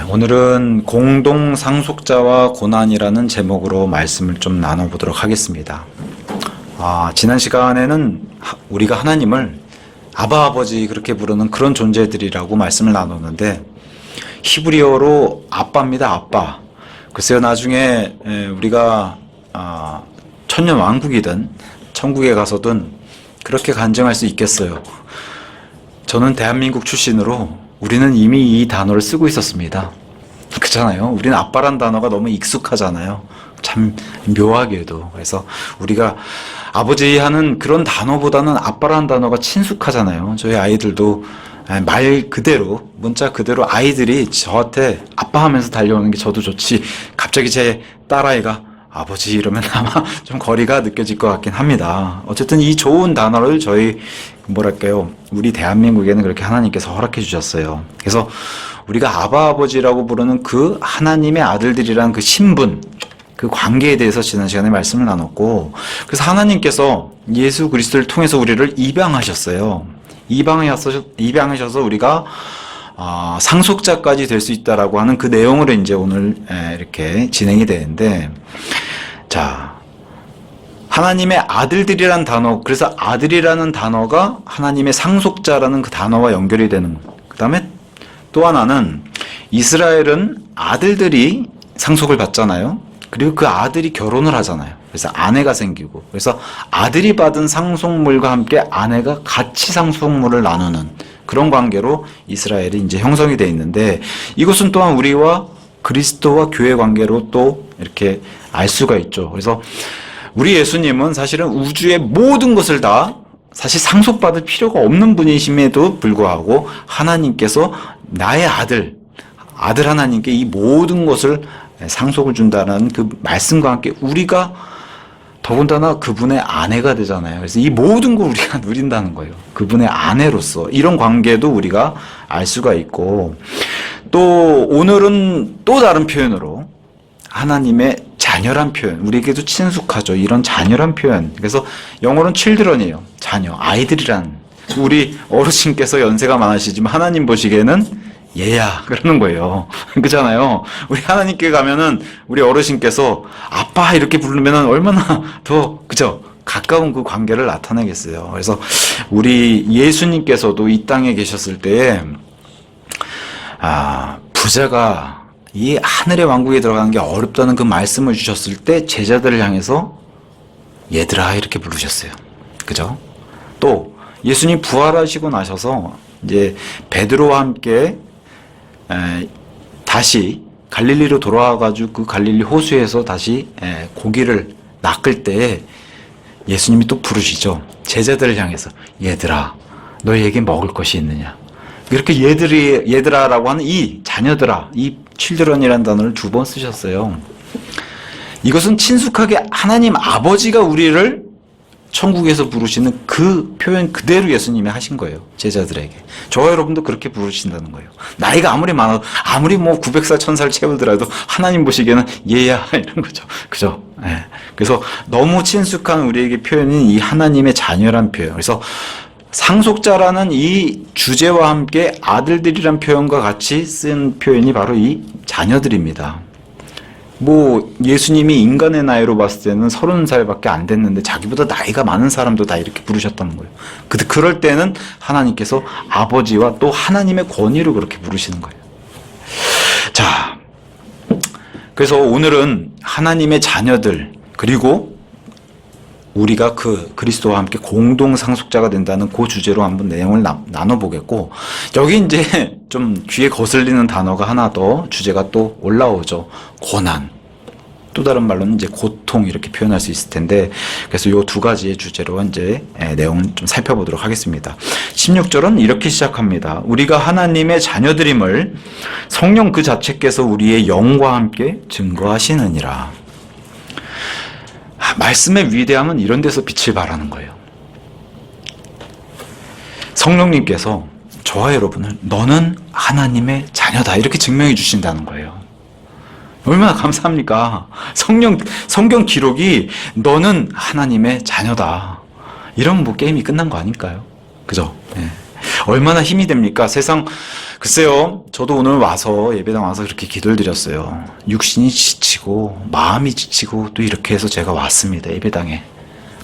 오늘은 공동상속자와 고난이라는 제목으로 말씀을 좀 나눠보도록 하겠습니다. 지난 시간에는 우리가 하나님을 아바 아버지 그렇게 부르는 그런 존재들이라고 말씀을 나눴는데, 히브리어로 아빠입니다. 아빠. 글쎄요, 나중에 우리가 천년 왕국이든 천국에 가서든 그렇게 간증할 수 있겠어요. 저는 대한민국 출신으로 우리는 이미 이 단어를 쓰고 있었습니다. 그렇잖아요. 우리는 아빠란 단어가 너무 익숙하잖아요. 참 묘하게도. 그래서 우리가 아버지 하는 그런 단어보다는 아빠란 단어가 친숙하잖아요. 저희 아이들도 말 그대로, 문자 그대로 아이들이 저한테 아빠 하면서 달려오는 게 저도 좋지, 갑자기 제 딸아이가 아버지 이러면 아마 좀 거리가 느껴질 것 같긴 합니다. 어쨌든 이 좋은 단어를 저희 우리 대한민국에는 그렇게 하나님께서 허락해 주셨어요. 그래서 우리가 아바 아버지라고 부르는 그 하나님의 아들들이라는 그 신분, 그 관계에 대해서 지난 시간에 말씀을 나눴고, 그래서 하나님께서 예수 그리스도를 통해서 우리를 입양하셨어요. 입양하셔서 우리가 상속자까지 될 수 있다라고 하는 그 내용으로 이제 오늘 이렇게 진행이 되는데, 자, 하나님의 아들들이란 단어, 그래서 아들이라는 단어가 하나님의 상속자라는 그 단어와 연결이 되는 거예요. 그 다음에 또 하나는 이스라엘은 아들들이 상속을 받잖아요. 그리고 그 아들이 결혼을 하잖아요. 그래서 아내가 생기고, 그래서 아들이 받은 상속물과 함께 아내가 같이 상속물을 나누는 그런 관계로 이스라엘이 이제 형성이 되어 있는데, 이것은 또한 우리와 그리스도와 교회 관계로 또 이렇게 알 수가 있죠. 그래서 우리 예수님은 사실은 우주의 모든 것을 다 사실 상속받을 필요가 없는 분이심에도 불구하고 하나님께서 나의 아들 하나님께 이 모든 것을 상속을 준다는 그 말씀과 함께 우리가 더군다나 그분의 아내가 되잖아요. 그래서 이 모든 걸 우리가 누린다는 거예요. 그분의 아내로서 이런 관계도 우리가 알 수가 있고, 또 오늘은 또 다른 표현으로 하나님의 자녀란 표현, 우리에게도 친숙하죠. 이런 자녀란 표현. 그래서 영어로는 children이에요. 자녀, 아이들이란. 우리 어르신께서 연세가 많으시지만 하나님 보시기에는 얘야 그러는 거예요. 그렇잖아요. 우리 하나님께 가면은 우리 어르신께서 아빠 이렇게 부르면은 얼마나 더 그죠? 가까운 그 관계를 나타내겠어요. 그래서 우리 예수님께서도 이 땅에 계셨을 때에 부자가 이 하늘의 왕국에 들어가는 게 어렵다는 그 말씀을 주셨을 때 제자들을 향해서 얘들아 이렇게 부르셨어요. 그죠? 또 예수님 부활하시고 나셔서 이제 베드로와 함께 다시 갈릴리로 돌아와가지고 그 갈릴리 호수에서 다시 고기를 낚을 때에 예수님이 또 부르시죠. 제자들을 향해서 얘들아 너희에게 먹을 것이 있느냐. 이렇게 얘들아라고 하는 이 자녀들아, 이 children이라는 단어를 2번 쓰셨어요. 이것은 친숙하게 하나님 아버지가 우리를 천국에서 부르시는 그 표현 그대로 예수님이 하신 거예요. 제자들에게. 저와 여러분도 그렇게 부르신다는 거예요. 나이가 아무리 많아도, 아무리 900살, 1000살 채우더라도 하나님 보시기에는 얘야 이런 거죠. 그죠? 네. 그래서 너무 친숙한 우리에게 표현인 이 하나님의 자녀란 표현. 그래서 상속자라는 이 주제와 함께 아들들이란 표현과 같이 쓴 표현이 바로 이 자녀들입니다. 예수님이 인간의 나이로 봤을 때는 30살밖에 안 됐는데 자기보다 나이가 많은 사람도 다 이렇게 부르셨다는 거예요. 그럴 때는 하나님께서 아버지와 또 하나님의 권위로 그렇게 부르시는 거예요. 자, 그래서 오늘은 하나님의 자녀들, 그리고 우리가 그 그리스도와 함께 공동 상속자가 된다는 그 주제로 한번 내용을 나눠보겠고, 여기 이제 좀 귀에 거슬리는 단어가 하나 더 주제가 또 올라오죠. 고난. 또 다른 말로는 이제 고통 이렇게 표현할 수 있을 텐데, 그래서 요 2가지의 주제로 이제 내용을 좀 살펴보도록 하겠습니다. 16절은 이렇게 시작합니다. 우리가 하나님의 자녀들임을 성령 그 자체께서 우리의 영과 함께 증거하시느니라. 말씀의 위대함은 이런 데서 빛을 발하는 거예요. 성령님께서 저와 여러분을 너는 하나님의 자녀다 이렇게 증명해 주신다는 거예요. 얼마나 감사합니까? 성경 기록이 너는 하나님의 자녀다. 이러면 게임이 끝난 거 아닐까요? 그죠? 네. 얼마나 힘이 됩니까? 세상, 글쎄요, 저도 오늘 와서, 예배당 와서 그렇게 기도를 드렸어요. 육신이 지치고, 마음이 지치고, 또 이렇게 해서 제가 왔습니다. 예배당에.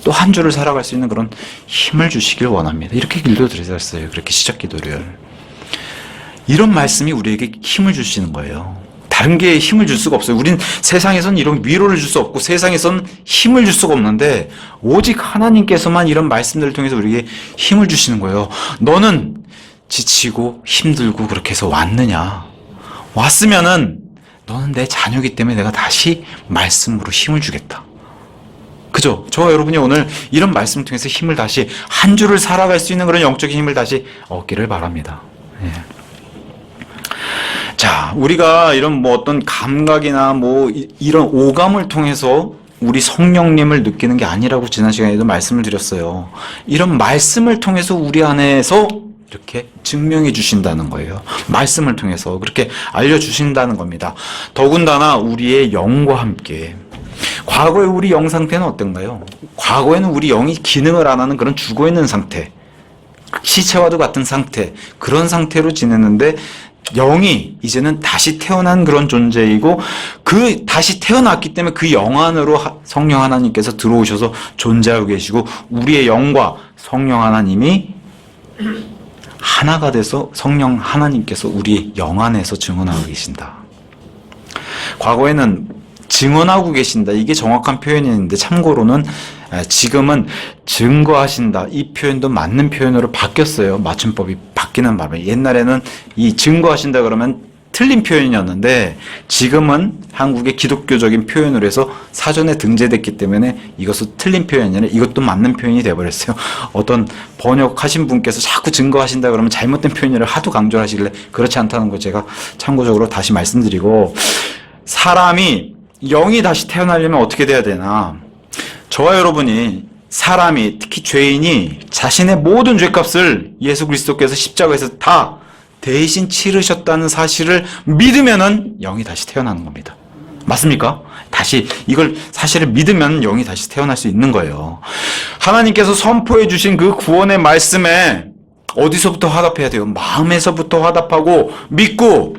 또 한 주를 살아갈 수 있는 그런 힘을 주시길 원합니다. 이렇게 기도 드렸어요. 그렇게 시작 기도를. 이런 말씀이 우리에게 힘을 주시는 거예요. 다른 게 힘을 줄 수가 없어요. 우린 세상에선 이런 위로를 줄 수 없고 세상에선 힘을 줄 수가 없는데 오직 하나님께서만 이런 말씀들을 통해서 우리에게 힘을 주시는 거예요. 너는 지치고 힘들고 그렇게 해서 왔느냐? 왔으면은 너는 내 자녀이기 때문에 내가 다시 말씀으로 힘을 주겠다. 그죠? 저와 여러분이 오늘 이런 말씀을 통해서 힘을 다시 한 주를 살아갈 수 있는 그런 영적인 힘을 다시 얻기를 바랍니다. 예. 자, 우리가 이런 뭐 어떤 감각이나 뭐 이런 오감을 통해서 우리 성령님을 느끼는 게 아니라고 지난 시간에도 말씀을 드렸어요. 이런 말씀을 통해서 우리 안에서 이렇게 증명해 주신다는 거예요. 말씀을 통해서 그렇게 알려주신다는 겁니다. 더군다나 우리의 영과 함께. 과거에 우리 영 상태는 어떤가요? 과거에는 우리 영이 기능을 안 하는 그런 죽어있는 상태, 시체와도 같은 상태, 그런 상태로 지냈는데 영이 이제는 다시 태어난 그런 존재이고 그 다시 태어났기 때문에 그 영 안으로 성령 하나님께서 들어오셔서 존재하고 계시고 우리의 영과 성령 하나님이 하나가 돼서 성령 하나님께서 우리 영 안에서 증언하고 계신다. 과거에는 증언하고 계신다. 이게 정확한 표현이었는데 참고로는 지금은 증거하신다. 이 표현도 맞는 표현으로 바뀌었어요. 맞춤법이 바뀌는 바람에. 옛날에는 이 증거하신다 그러면 틀린 표현이었는데 지금은 한국의 기독교적인 표현으로 해서 사전에 등재됐기 때문에 이것은 틀린 표현이 아니라 이것도 맞는 표현이 되어버렸어요. 어떤 번역하신 분께서 자꾸 증거하신다 그러면 잘못된 표현을 하도 강조를 하시길래 그렇지 않다는 거 제가 참고적으로 다시 말씀드리고 사람이 영이 다시 태어나려면 어떻게 돼야 되나? 저와 여러분이 사람이 특히 죄인이 자신의 모든 죄값을 예수 그리스도께서 십자가에서 다 대신 치르셨다는 사실을 믿으면은 영이 다시 태어나는 겁니다. 맞습니까? 다시 이걸 사실을 믿으면 영이 다시 태어날 수 있는 거예요. 하나님께서 선포해 주신 그 구원의 말씀에 어디서부터 화답해야 돼요? 마음에서부터 화답하고 믿고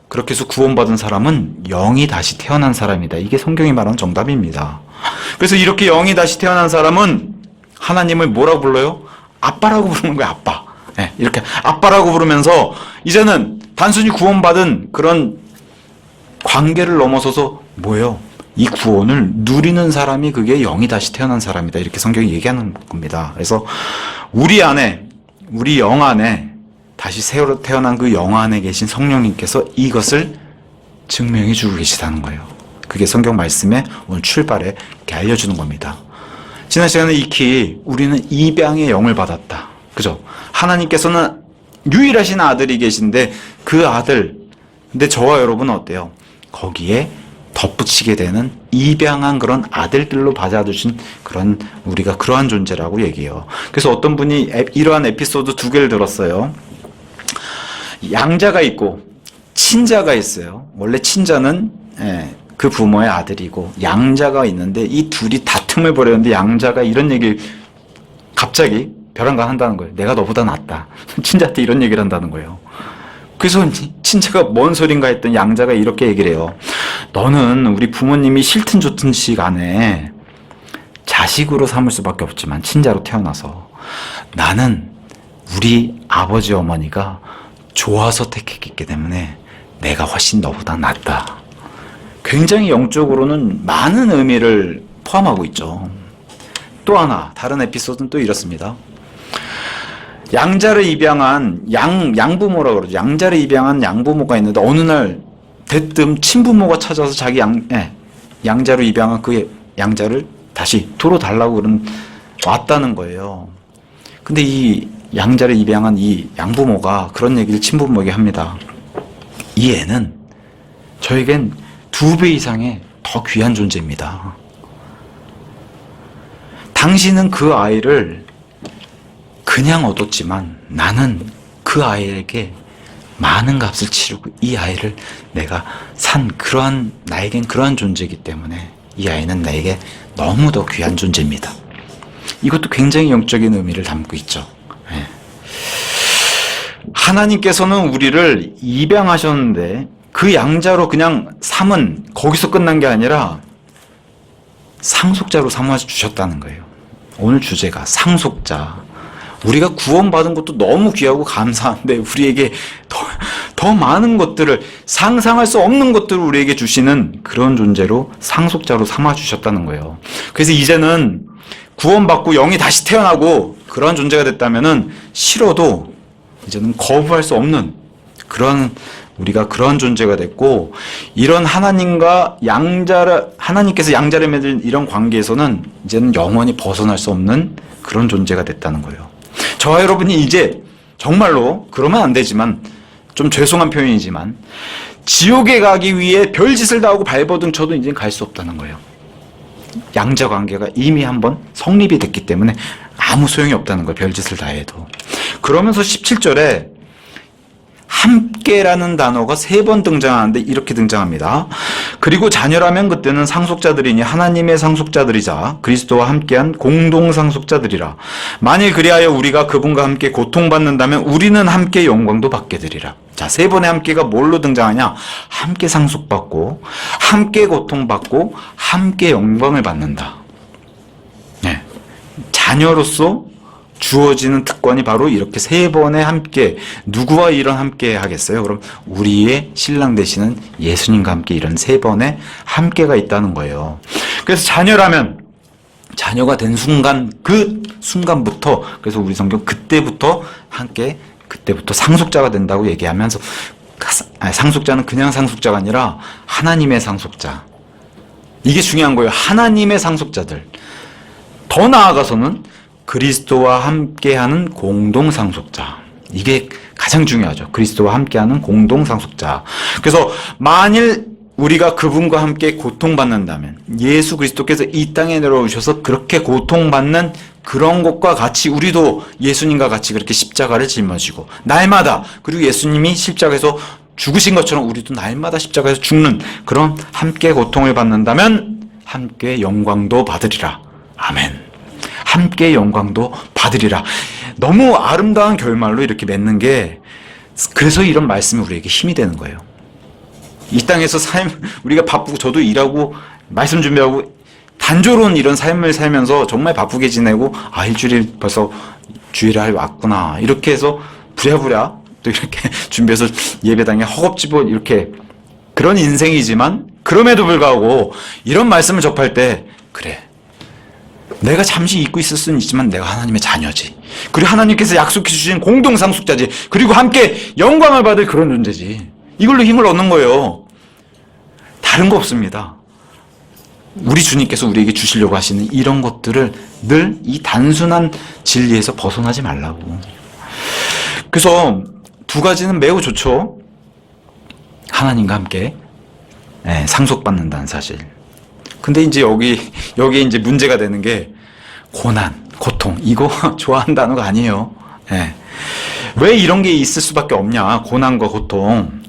그렇게 해서 구원받은 사람은 영이 다시 태어난 사람이다. 이게 성경이 말하는 정답입니다. 그래서 이렇게 영이 다시 태어난 사람은 하나님을 뭐라고 불러요? 아빠라고 부르는 거예요. 아빠. 네, 이렇게 아빠라고 부르면서 이제는 단순히 구원받은 그런 관계를 넘어서서 뭐예요? 이 구원을 누리는 사람이 그게 영이 다시 태어난 사람이다. 이렇게 성경이 얘기하는 겁니다. 그래서 우리 안에, 우리 영 안에 다시 새로 태어난 그 영 안에 계신 성령님께서 이것을 증명해 주고 계시다는 거예요. 그게 성경 말씀의 오늘 출발에 이렇게 알려주는 겁니다. 지난 시간에 익히 우리는 입양의 영을 받았다. 그죠? 하나님께서는 유일하신 아들이 계신데 그 아들, 근데 저와 여러분은 어때요? 거기에 덧붙이게 되는 입양한 그런 아들들로 받아주신 그런 우리가 그러한 존재라고 얘기해요. 그래서 어떤 분이 이러한 에피소드 두 개를 들었어요. 양자가 있고 친자가 있어요. 원래 친자는 그 부모의 아들이고 양자가 있는데 이 둘이 다툼을 벌였는데 양자가 이런 얘기를 갑자기 벼랑간 한다는 거예요. 내가 너보다 낫다. 친자한테 이런 얘기를 한다는 거예요. 그래서 친자가 뭔 소린가 했더니 양자가 이렇게 얘기를 해요. 너는 우리 부모님이 싫든 좋든지 간에 자식으로 삼을 수밖에 없지만 친자로 태어나서 나는 우리 아버지 어머니가 좋아서 택했기 때문에 내가 훨씬 너보다 낫다. 굉장히 영적으로는 많은 의미를 포함하고 있죠. 또 하나 다른 에피소드는 또 이렇습니다. 양자를 입양한 양부모라고 그러죠. 양자를 입양한 양부모가 있는데 어느 날 대뜸 친부모가 찾아서 자기 양자로 입양한 그 양자를 다시 들어달라고 왔다는 거예요. 근데 이 양자를 입양한 이 양부모가 그런 얘기를 친부모에게 합니다. 이 애는 저에겐 2배 이상의 더 귀한 존재입니다. 당신은 그 아이를 그냥 얻었지만 나는 그 아이에게 많은 값을 치르고 이 아이를 내가 산 나에겐 그러한 존재이기 때문에 이 아이는 나에게 너무 더 귀한 존재입니다. 이것도 굉장히 영적인 의미를 담고 있죠. 하나님께서는 우리를 입양하셨는데 그 양자로 그냥 삼은 거기서 끝난 게 아니라 상속자로 삼아 주셨다는 거예요. 오늘 주제가 상속자. 우리가 구원받은 것도 너무 귀하고 감사한데 우리에게 더 많은 것들을, 상상할 수 없는 것들을 우리에게 주시는 그런 존재로 상속자로 삼아 주셨다는 거예요. 그래서 이제는 구원받고 영이 다시 태어나고 그런 존재가 됐다면은 싫어도 이제는 거부할 수 없는 그런, 우리가 그런 존재가 됐고, 이런 하나님과 하나님께서 양자를 맺은 이런 관계에서는 이제는 영원히 벗어날 수 없는 그런 존재가 됐다는 거예요. 저와 여러분이 이제 정말로, 그러면 안 되지만 좀 죄송한 표현이지만, 지옥에 가기 위해 별짓을 다 하고 발버둥 쳐도 이제 갈 수 없다는 거예요. 양자 관계가 이미 한번 성립이 됐기 때문에 아무 소용이 없다는 거예요. 별짓을 다 해도. 그러면서 17절에 함께라는 단어가 3번 등장하는데 이렇게 등장합니다. 그리고 자녀라면 그때는 상속자들이니 하나님의 상속자들이자 그리스도와 함께한 공동 상속자들이라. 만일 그리하여 우리가 그분과 함께 고통받는다면 우리는 함께 영광도 받게 되리라. 자, 3번의 함께가 뭘로 등장하냐? 함께 상속받고, 함께 고통받고, 함께 영광을 받는다. 네. 자녀로서 주어지는 특권이 바로 이렇게 3번의 함께. 누구와 이런 함께 하겠어요? 그럼 우리의 신랑 되시는 예수님과 함께 이런 3번의 함께가 있다는 거예요. 그래서 자녀라면, 자녀가 된 순간, 그 순간부터, 그래서 우리 성경 그때부터 함께, 그때부터 상속자가 된다고 얘기하면서, 상속자는 그냥 상속자가 아니라 하나님의 상속자. 이게 중요한 거예요. 하나님의 상속자들. 더 나아가서는 그리스도와 함께하는 공동 상속자. 이게 가장 중요하죠. 그리스도와 함께하는 공동 상속자. 그래서 만일 우리가 그분과 함께 고통받는다면, 예수 그리스도께서 이 땅에 내려오셔서 그렇게 고통받는 그런 것과 같이 우리도 예수님과 같이 그렇게 십자가를 짊어지고 날마다, 그리고 예수님이 십자가에서 죽으신 것처럼 우리도 날마다 십자가에서 죽는 그런 함께 고통을 받는다면 함께 영광도 받으리라. 아멘. 함께 영광도 받으리라. 너무 아름다운 결말로 이렇게 맺는 게, 그래서 이런 말씀이 우리에게 힘이 되는 거예요. 이 땅에서 우리가 바쁘고, 저도 일하고 말씀 준비하고 단조로운 이런 삶을 살면서 정말 바쁘게 지내고, 일주일 벌써 주일에 왔구나 이렇게 해서 부랴부랴 또 이렇게 준비해서 예배당에 허겁지겁 이렇게, 그런 인생이지만 그럼에도 불구하고 이런 말씀을 접할 때, 그래, 내가 잠시 잊고 있을 수는 있지만 내가 하나님의 자녀지. 그리고 하나님께서 약속해 주신 공동 상속자지. 그리고 함께 영광을 받을 그런 존재지. 이걸로 힘을 얻는 거예요. 다른 거 없습니다. 우리 주님께서 우리에게 주시려고 하시는 이런 것들을 늘 이 단순한 진리에서 벗어나지 말라고. 그래서 2가지는 매우 좋죠. 하나님과 함께 상속받는다는 사실. 근데 이제 여기에 이제 문제가 되는 게 고난, 고통. 이거 좋아하는 단어가 아니에요. 왜 이런 게 있을 수밖에 없냐? 고난과 고통.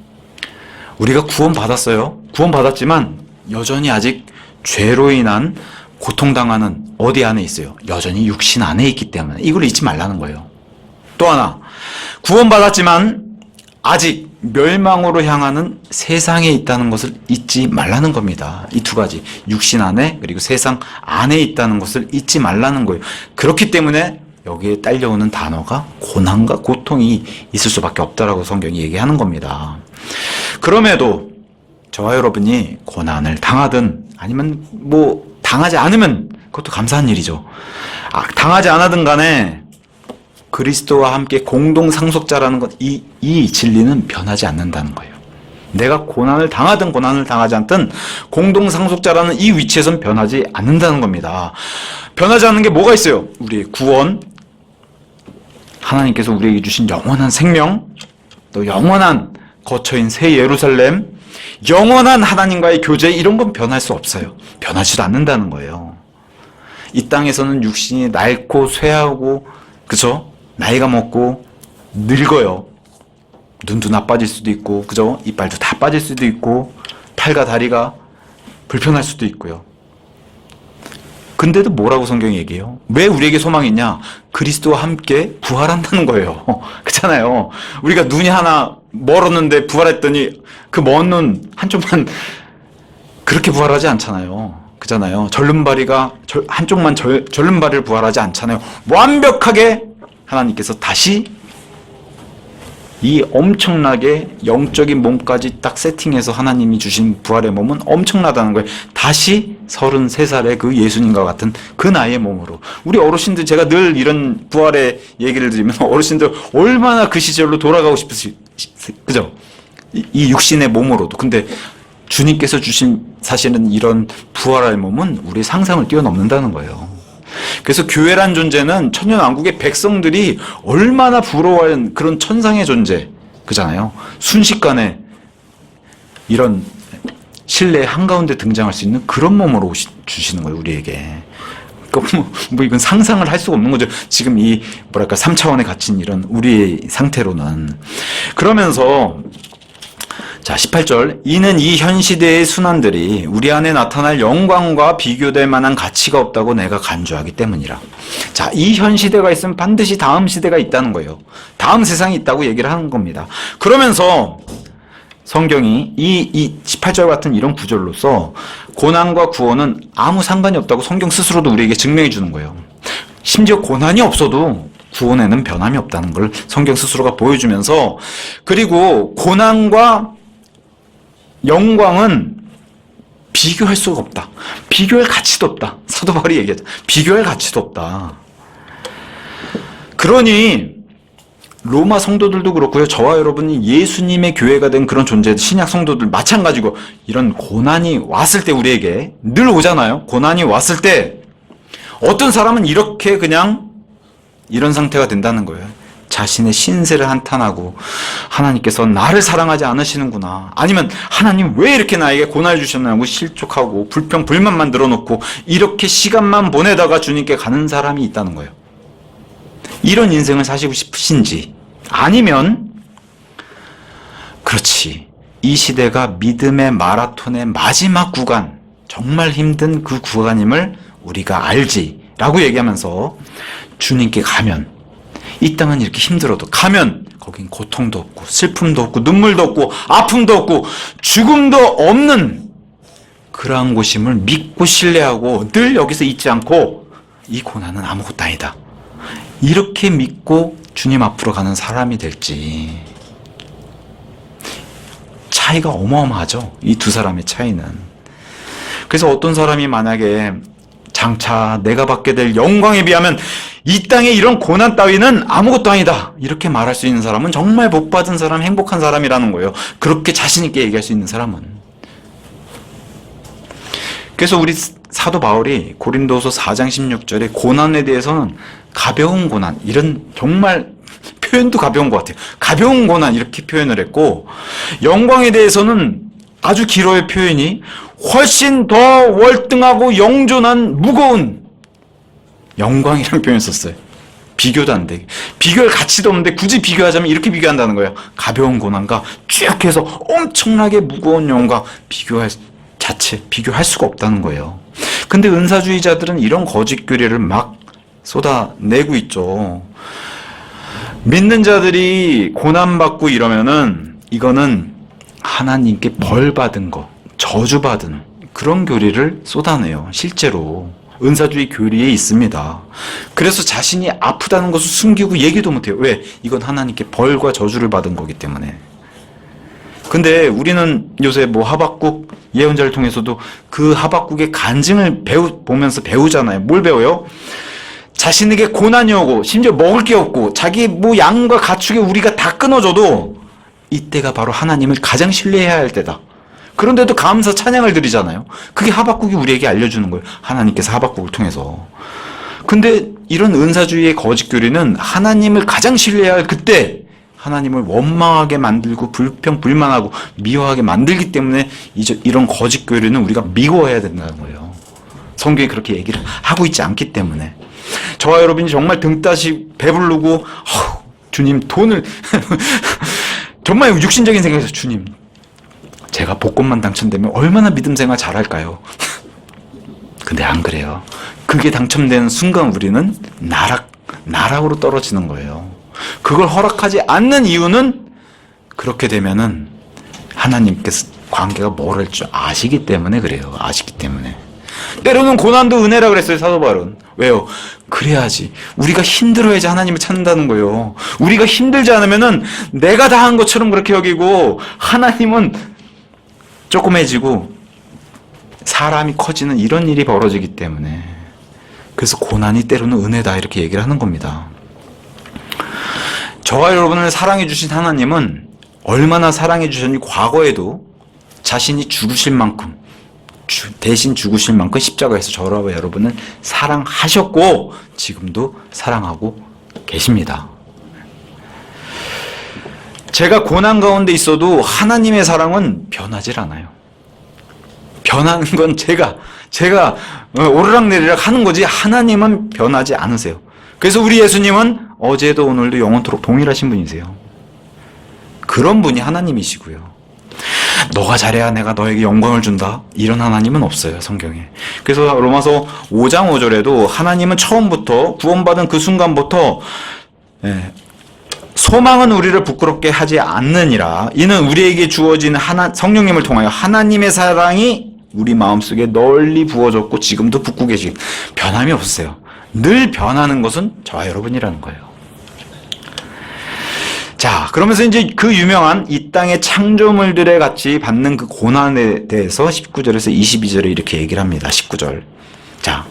우리가 구원받았어요. 구원받았지만 여전히 아직 죄로 인한 고통당하는 어디 안에 있어요? 여전히 육신 안에 있기 때문에 이걸 잊지 말라는 거예요. 또 하나, 구원받았지만 아직 멸망으로 향하는 세상에 있다는 것을 잊지 말라는 겁니다. 이 2가지, 육신 안에 그리고 세상 안에 있다는 것을 잊지 말라는 거예요. 그렇기 때문에 여기에 딸려오는 단어가 고난과 고통이 있을 수밖에 없다라고 성경이 얘기하는 겁니다. 그럼에도 저와 여러분이 고난을 당하든 아니면 당하지 않으면 그것도 감사한 일이죠. 당하지 않아든 간에 그리스도와 함께 공동 상속자라는 것, 이 진리는 변하지 않는다는 거예요. 내가 고난을 당하든 고난을 당하지 않든 공동 상속자라는 이 위치에선 변하지 않는다는 겁니다. 변하지 않는 게 뭐가 있어요? 우리의 구원, 하나님께서 우리에게 주신 영원한 생명, 또 영원한 거처인 새 예루살렘, 영원한 하나님과의 교제, 이런 건 변할 수 없어요. 변하지도 않는다는 거예요. 이 땅에서는 육신이 낡고 쇠하고, 그죠? 나이가 먹고 늙어요. 눈도 나빠질 수도 있고, 그죠? 이빨도 다 빠질 수도 있고, 팔과 다리가 불편할 수도 있고요. 근데도 뭐라고 성경이 얘기해요? 왜 우리에게 소망이 있냐? 그리스도와 함께 부활한다는 거예요. 그렇잖아요. 우리가 눈이 하나 멀었는데 부활했더니 그 먼 눈 한쪽만 그렇게 부활하지 않잖아요. 그잖아요. 절름발이가 한쪽만 절름발이를 부활하지 않잖아요. 완벽하게 하나님께서 다시 이 엄청나게 영적인 몸까지 딱 세팅해서 하나님이 주신 부활의 몸은 엄청나다는 거예요. 다시 33살의 그 예수님과 같은 그 나이의 몸으로. 우리 어르신들, 제가 늘 이런 부활의 얘기를 드리면 어르신들 얼마나 그 시절로 돌아가고 그죠? 이 육신의 몸으로도. 근데 주님께서 주신 사실은 이런 부활의 몸은 우리 상상을 뛰어넘는다는 거예요. 그래서 교회란 존재는 천년왕국의 백성들이 얼마나 부러워하는 그런 천상의 존재, 그잖아요. 순식간에 이런 실내 한가운데 등장할 수 있는 그런 몸으로 주시는 거예요, 우리에게. 뭐 이건 상상을 할 수가 없는 거죠. 지금 이 뭐랄까 3차원에 갇힌 이런 우리의 상태로는. 그러면서 자, 18절. 이는 이 현 시대의 순환들이 우리 안에 나타날 영광과 비교될 만한 가치가 없다고 내가 간주하기 때문이라. 자, 이 현 시대가 있으면 반드시 다음 시대가 있다는 거예요. 다음 세상이 있다고 얘기를 하는 겁니다. 그러면서 성경이 이 18절 같은 이런 구절로서 고난과 구원은 아무 상관이 없다고 성경 스스로도 우리에게 증명해 주는 거예요. 심지어 고난이 없어도 구원에는 변함이 없다는 걸 성경 스스로가 보여주면서, 그리고 고난과 영광은 비교할 수가 없다. 비교할 가치도 없다. 사도 바울이 얘기하죠. 비교할 가치도 없다. 그러니 로마 성도들도 그렇고요. 저와 여러분이 예수님의 교회가 된 그런 존재, 신약 성도들 마찬가지고, 이런 고난이 왔을 때 우리에게 늘 오잖아요. 고난이 왔을 때 어떤 사람은 이렇게 그냥 이런 상태가 된다는 거예요. 자신의 신세를 한탄하고 하나님께서 나를 사랑하지 않으시는구나, 아니면 하나님 왜 이렇게 나에게 고난을 주셨냐고 실족하고 불평 불만만 늘어놓고 이렇게 시간만 보내다가 주님께 가는 사람이 있다는 거예요. 이런 인생을 사시고 싶으신지, 아니면 그렇지, 이 시대가 믿음의 마라톤의 마지막 구간, 정말 힘든 그 구간임을 우리가 알지 라고 얘기하면서 주님께 가면, 이 땅은 이렇게 힘들어도 가면 거긴 고통도 없고 슬픔도 없고 눈물도 없고 아픔도 없고 죽음도 없는 그러한 곳임을 믿고 신뢰하고 늘 여기서 잊지 않고, 이 고난은 아무것도 아니다, 이렇게 믿고 주님 앞으로 가는 사람이 될지. 차이가 어마어마하죠, 이 두 사람의 차이는. 그래서 어떤 사람이 만약에 장차 내가 받게 될 영광에 비하면 이 땅의 이런 고난 따위는 아무것도 아니다, 이렇게 말할 수 있는 사람은 정말 복받은 사람, 행복한 사람이라는 거예요. 그렇게 자신 있게 얘기할 수 있는 사람은. 그래서 우리 사도 바울이 고린도서 4장 16절에 고난에 대해서는 가벼운 고난, 이런 정말 표현도 가벼운 것 같아요. 가벼운 고난 이렇게 표현을 했고, 영광에 대해서는 아주 길어요. 표현이 훨씬 더 월등하고 영존한 무거운 영광이라는 표현을 썼어요. 비교도 안 돼. 비교할 가치도 없는데 굳이 비교하자면 이렇게 비교한다는 거예요. 가벼운 고난과 쭉 해서 엄청나게 무거운 영광, 비교할 수가 없다는 거예요. 근데 은사주의자들은 이런 거짓 교리를 막 쏟아내고 있죠. 믿는 자들이 고난받고 이러면은 이거는 하나님께 벌 받은 거, 저주받은 그런 교리를 쏟아내요. 실제로 은사주의 교리에 있습니다. 그래서 자신이 아프다는 것을 숨기고 얘기도 못해요. 왜? 이건 하나님께 벌과 저주를 받은 거기 때문에. 근데 우리는 요새 뭐 하박국 예언자를 통해서도 그 하박국의 간증을 보면서 배우잖아요. 뭘 배워요? 자신에게 고난이 오고 심지어 먹을 게 없고 자기 뭐 양과 가축에 우리가 다 끊어져도 이때가 바로 하나님을 가장 신뢰해야 할 때다. 그런데도 감사 찬양을 드리잖아요. 그게 하박국이 우리에게 알려주는 거예요. 하나님께서 하박국을 통해서. 근데 이런 은사주의의 거짓 교리는 하나님을 가장 신뢰해야 할 그때 하나님을 원망하게 만들고 불평불만하고 미워하게 만들기 때문에 이런 거짓 교리는 우리가 미워해야 된다는 거예요. 성경이 그렇게 얘기를 하고 있지 않기 때문에. 저와 여러분이 정말 등 따시 배부르고 주님 돈을 정말 육신적인 생각에서 주님 제가 복권만 당첨되면 얼마나 믿음 생활 잘할까요? 근데 안 그래요. 그게 당첨되는 순간 우리는 나락으로 떨어지는 거예요. 그걸 허락하지 않는 이유는 그렇게 되면은 하나님께서 관계가 멀어질 줄 아시기 때문에 그래요. 아시기 때문에. 때로는 고난도 은혜라 그랬어요, 사도 바울은. 왜요? 그래야지. 우리가 힘들어야지 하나님을 찾는다는 거예요. 우리가 힘들지 않으면은 내가 다 한 것처럼 그렇게 여기고 하나님은 조그매지고 사람이 커지는 이런 일이 벌어지기 때문에. 그래서 고난이 때로는 은혜다 이렇게 얘기를 하는 겁니다. 저와 여러분을 사랑해 주신 하나님은 얼마나 사랑해 주셨는지 과거에도 자신이 죽으실 만큼 대신 죽으실 만큼 십자가에서 저와 여러분을 사랑하셨고 지금도 사랑하고 계십니다. 제가 고난 가운데 있어도 하나님의 사랑은 변하질 않아요. 변하는 건 제가 오르락내리락 하는 거지 하나님은 변하지 않으세요. 그래서 우리 예수님은 어제도 오늘도 영원토록 동일하신 분이세요. 그런 분이 하나님이시고요. 너가 잘해야 내가 너에게 영광을 준다. 이런 하나님은 없어요, 성경에. 그래서 로마서 5장 5절에도 하나님은 처음부터 구원받은 그 순간부터 소망은 우리를 부끄럽게 하지 않느니라. 이는 우리에게 주어진 성령님을 통하여 하나님의 사랑이 우리 마음속에 널리 부어졌고 지금도 붓고 계시. 변함이 없으세요. 늘 변하는 것은 저와 여러분이라는 거예요. 자, 그러면서 이제 그 유명한 이 땅의 창조물들에 같이 받는 그 고난에 대해서 19절에서 22절에 이렇게 얘기를 합니다. 19절. 자,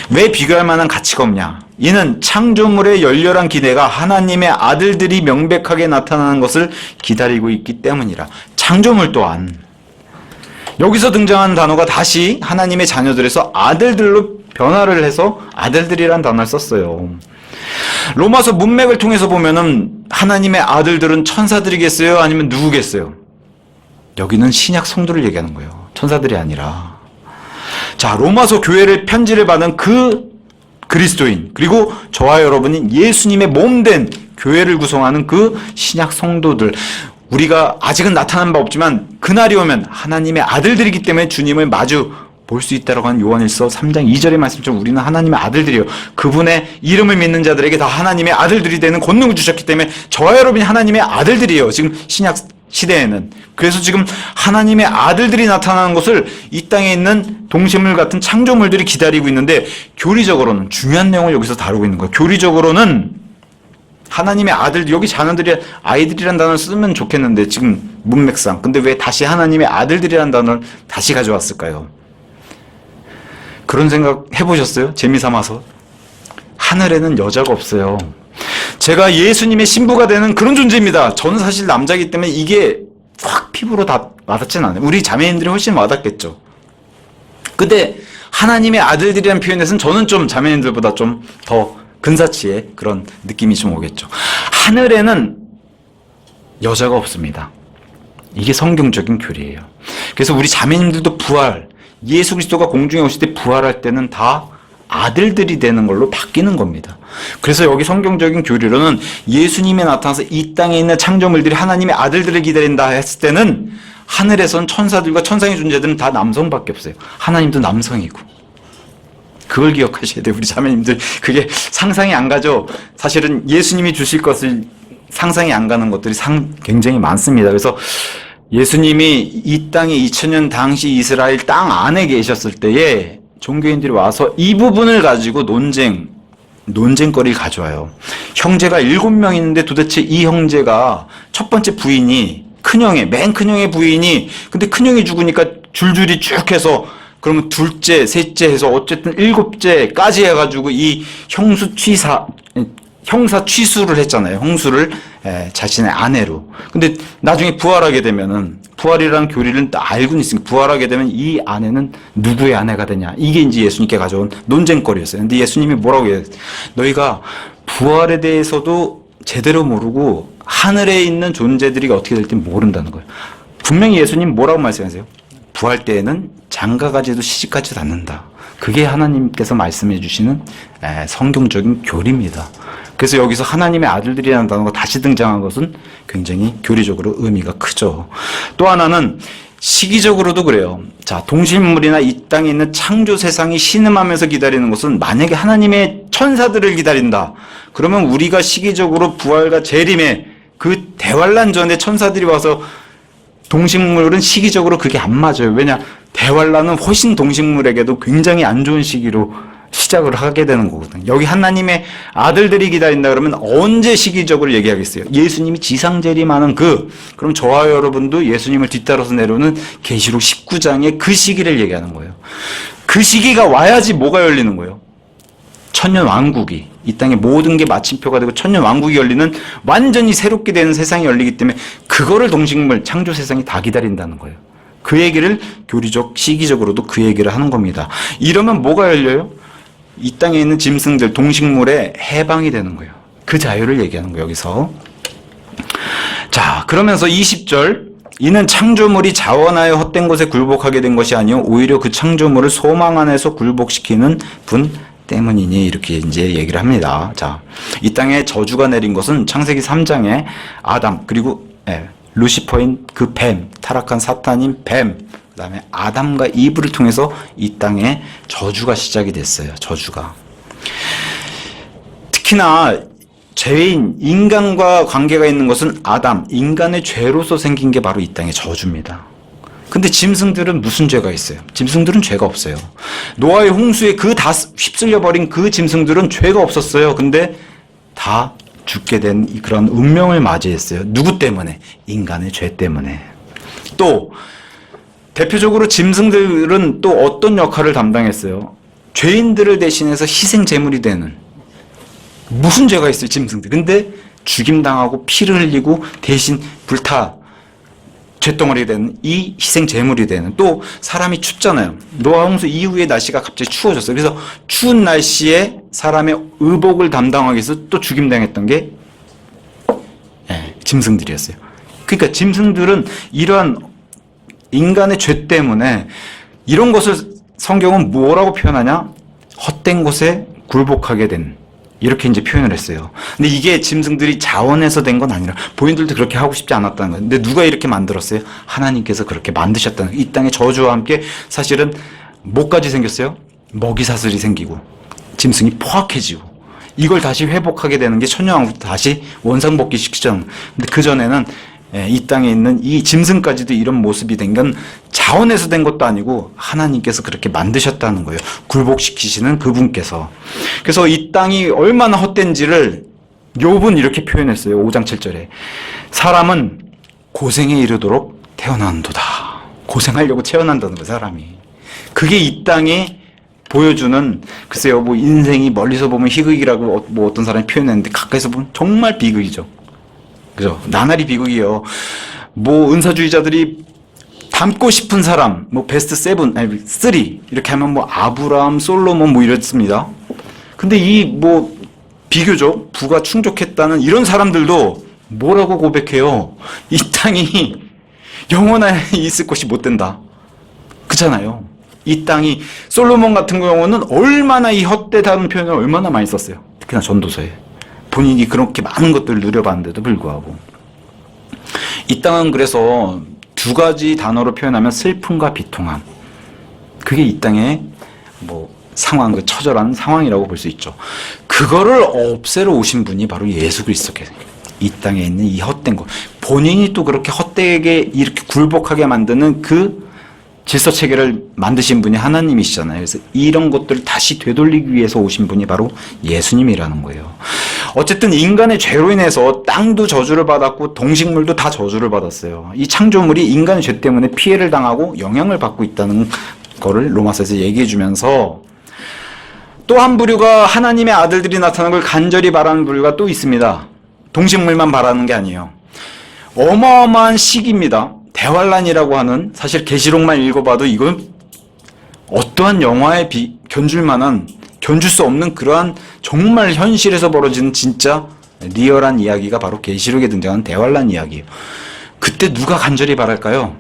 왜 비교할 만한 가치가 없냐? 이는 창조물의 열렬한 기대가 하나님의 아들들이 명백하게 나타나는 것을 기다리고 있기 때문이라. 창조물 또한 여기서 등장하는 단어가 다시 하나님의 자녀들에서 아들들로 변화를 해서 아들들이란 단어를 썼어요. 로마서 문맥을 통해서 보면은 하나님의 아들들은 천사들이겠어요? 아니면 누구겠어요? 여기는 신약 성도를 얘기하는 거예요. 천사들이 아니라. 자, 로마서 교회를 편지를 받은 그 그리스도인, 그리고 저와 여러분이 예수님의 몸된 교회를 구성하는 그 신약 성도들, 우리가 아직은 나타난 바 없지만 그날이 오면 하나님의 아들들이기 때문에 주님을 마주 볼 수 있다라고 하는 요한일서 3장 2절의 말씀처럼 우리는 하나님의 아들들이에요. 그분의 이름을 믿는 자들에게 다 하나님의 아들들이 되는 권능을 주셨기 때문에 저와 여러분이 하나님의 아들들이에요. 지금 신약 시대에는. 그래서 지금 하나님의 아들들이 나타나는 것을 이 땅에 있는 동식물 같은 창조물들이 기다리고 있는데, 교리적으로는 중요한 내용을 여기서 다루고 있는 거예요. 교리적으로는 하나님의 아들, 여기 자녀들이 아이들이란 단어를 쓰면 좋겠는데 지금 문맥상. 근데 왜 다시 하나님의 아들들이란 단어를 다시 가져왔을까요? 그런 생각 해보셨어요? 재미삼아서. 하늘에는 여자가 없어요. 제가 예수님의 신부가 되는 그런 존재입니다. 저는 사실 남자이기 때문에 이게 확 피부로 다 와닿진 않아요. 우리 자매님들이 훨씬 와닿겠죠. 근데 하나님의 아들들이라는 표현에서는 저는 좀 자매님들보다 좀 더 근사치의 그런 느낌이 좀 오겠죠. 하늘에는 여자가 없습니다. 이게 성경적인 교리예요. 그래서 우리 자매님들도 부활, 예수 그리스도가 공중에 오실 때 부활할 때는 다 아들들이 되는 걸로 바뀌는 겁니다. 그래서 여기 성경적인 교리로는 예수님이 나타나서 이 땅에 있는 창조물들이 하나님의 아들들을 기다린다 했을 때는 하늘에선 천사들과 천상의 존재들은 다 남성밖에 없어요. 하나님도 남성이고. 그걸 기억하셔야 돼요, 우리 자매님들. 그게 상상이 안 가죠. 사실은 예수님이 주실 것을 상상이 안 가는 것들이 굉장히 많습니다. 그래서 예수님이 이 땅에 2000년 당시 이스라엘 땅 안에 계셨을 때에 종교인들이 와서 이 부분을 가지고 논쟁거리를 가져와요. 형제가 7명 있는데 도대체 이 형제가 첫 번째 부인이 맨 큰형의 부인이, 근데 큰형이 죽으니까 줄줄이 쭉 해서 그러면 둘째, 셋째 해서 어쨌든 7째까지 해가지고 이 형사 취수를 했잖아요. 형수를 자신의 아내로. 근데 나중에 부활하게 되면은, 부활이라는 교리를 알고는 있으니까 부활하게 되면 이 아내는 누구의 아내가 되냐. 이게 이제 예수님께 가져온 논쟁거리였어요. 근데 예수님이 뭐라고 해요? 너희가 부활에 대해서도 제대로 모르고 하늘에 있는 존재들이 어떻게 될지 모른다는 거예요. 분명히 예수님 뭐라고 말씀하세요? 부활 때에는 장가가지도 시집가지도 않는다. 그게 하나님께서 말씀해 주시는 성경적인 교리입니다. 그래서 여기서 하나님의 아들들이라는 단어가 다시 등장한 것은 굉장히 교리적으로 의미가 크죠. 또 하나는 시기적으로도 그래요. 자, 동식물이나 이 땅에 있는 창조 세상이 신음하면서 기다리는 것은 만약에 하나님의 천사들을 기다린다. 그러면 우리가 시기적으로 부활과 재림의 그 대환란 전에 천사들이 와서 동식물은 시기적으로 그게 안 맞아요. 왜냐? 대환란은 훨씬 동식물에게도 굉장히 안 좋은 시기로 시작을 하게 되는 거거든요. 여기 하나님의 아들들이 기다린다 그러면 언제 시기적으로 얘기하겠어요? 예수님이 지상 재림하는 그럼 저와 여러분도 예수님을 뒤따라서 내려오는 계시록 19장의 그 시기를 얘기하는 거예요. 그 시기가 와야지 뭐가 열리는 거예요? 천년 왕국이, 이 땅의 모든 게 마침표가 되고 천년 왕국이 열리는 완전히 새롭게 되는 세상이 열리기 때문에 그거를 동식물 창조 세상이 다 기다린다는 거예요. 그 얘기를 교리적 시기적으로도 그 얘기를 하는 겁니다. 이러면 뭐가 열려요? 이 땅에 있는 짐승들, 동식물의 해방이 되는 거예요. 그 자유를 얘기하는 거예요, 여기서. 자, 그러면서 20절, 이는 창조물이 자원하여 헛된 것에 굴복하게 된 것이 아니요 오히려 그 창조물을 소망 안에서 굴복시키는 분 때문이니, 이렇게 이제 얘기를 합니다. 자, 이 땅에 저주가 내린 것은 창세기 3장에 아담, 그리고 루시퍼인 그 뱀, 타락한 사탄인 뱀, 그 다음에 아담과 이브를 통해서 이 땅에 저주가 시작이 됐어요. 저주가. 특히나 죄인, 인간과 관계가 있는 것은 아담, 인간의 죄로서 생긴 게 바로 이 땅의 저주입니다. 근데 짐승들은 무슨 죄가 있어요? 짐승들은 죄가 없어요. 노아의 홍수에 그 다 휩쓸려 버린 그 짐승들은 죄가 없었어요. 근데 다 죽게 된 그런 운명을 맞이했어요. 누구 때문에? 인간의 죄 때문에. 또 대표적으로 짐승들은 또 어떤 역할을 담당했어요? 죄인들을 대신해서 희생 제물이 되는, 무슨 죄가 있어요, 짐승들. 근데 죽임당하고 피를 흘리고 대신 불타 쇳덩어리 되는, 이 희생 제물이 되는. 또 사람이 춥잖아요. 노아 홍수 이후에 날씨가 갑자기 추워졌어요. 그래서 추운 날씨에 사람의 의복을 담당하기 위해서 또 죽임당했던 게 짐승들이었어요. 그러니까 짐승들은 이러한 인간의 죄 때문에, 이런 것을 성경은 뭐라고 표현하냐? 헛된 것에 굴복하게 된, 이렇게 이제 표현을 했어요. 근데 이게 짐승들이 자원해서 된 건 아니라 본인들도 그렇게 하고 싶지 않았다는 거예요. 근데 누가 이렇게 만들었어요? 하나님께서 그렇게 만드셨다는 거예요. 이 땅의 저주와 함께 사실은 뭐까지 생겼어요? 먹이사슬이 생기고 짐승이 포악해지고, 이걸 다시 회복하게 되는 게 천년왕국, 다시 원상복귀 시키잖아요. 근데 그전에는 이 땅에 있는 이 짐승까지도 이런 모습이 된 건 자원에서 된 것도 아니고 하나님께서 그렇게 만드셨다는 거예요. 굴복시키시는 그분께서. 그래서 이 땅이 얼마나 헛된지를 욥은 이렇게 표현했어요. 5장 7절에. 사람은 고생에 이르도록 태어난도다. 고생하려고 태어난다는 거예요, 사람이. 그게 이 땅에 보여주는, 글쎄요, 뭐 인생이 멀리서 보면 희극이라고 뭐 어떤 사람이 표현했는데 가까이서 보면 정말 비극이죠. 그죠? 나날이 비극이에요. 뭐 은사주의자들이 닮고 싶은 사람, 뭐 베스트 3 이렇게 하면 뭐 아브라함, 솔로몬 뭐 이랬습니다. 근데 이 뭐 비교적 부가 충족했다는 이런 사람들도 뭐라고 고백해요? 이 땅이 영원히 있을 것이 못 된다. 그렇잖아요. 이 땅이, 솔로몬 같은 경우는 얼마나 이 헛되다는 표현을 얼마나 많이 썼어요. 특히나 전도서에. 본인이 그렇게 많은 것들을 누려봤는데도 불구하고. 이 땅은 그래서 두 가지 단어로 표현하면 슬픔과 비통함. 그게 이 땅의 뭐 상황, 그 처절한 상황이라고 볼 수 있죠. 그거를 없애러 오신 분이 바로 예수 그리스도께서. 이 땅에 있는 이 헛된 것. 본인이 또 그렇게 헛되게 이렇게 굴복하게 만드는 그 질서 체계를 만드신 분이 하나님이시잖아요. 그래서 이런 것들을 다시 되돌리기 위해서 오신 분이 바로 예수님이라는 거예요. 어쨌든 인간의 죄로 인해서 땅도 저주를 받았고 동식물도 다 저주를 받았어요. 이 창조물이 인간의 죄 때문에 피해를 당하고 영향을 받고 있다는 거를 로마서에서 얘기해 주면서, 또 한 부류가 하나님의 아들들이 나타나는 걸 간절히 바라는 부류가 또 있습니다. 동식물만 바라는 게 아니에요. 어마어마한 시기입니다. 대환란이라고 하는, 사실 계시록만 읽어봐도 이건 어떠한 영화에 견줄 만한, 견줄 수 없는 그러한 정말 현실에서 벌어지는 진짜 리얼한 이야기가 바로 계시록에 등장하는 대환란 이야기예요. 그때 누가 간절히 바랄까요?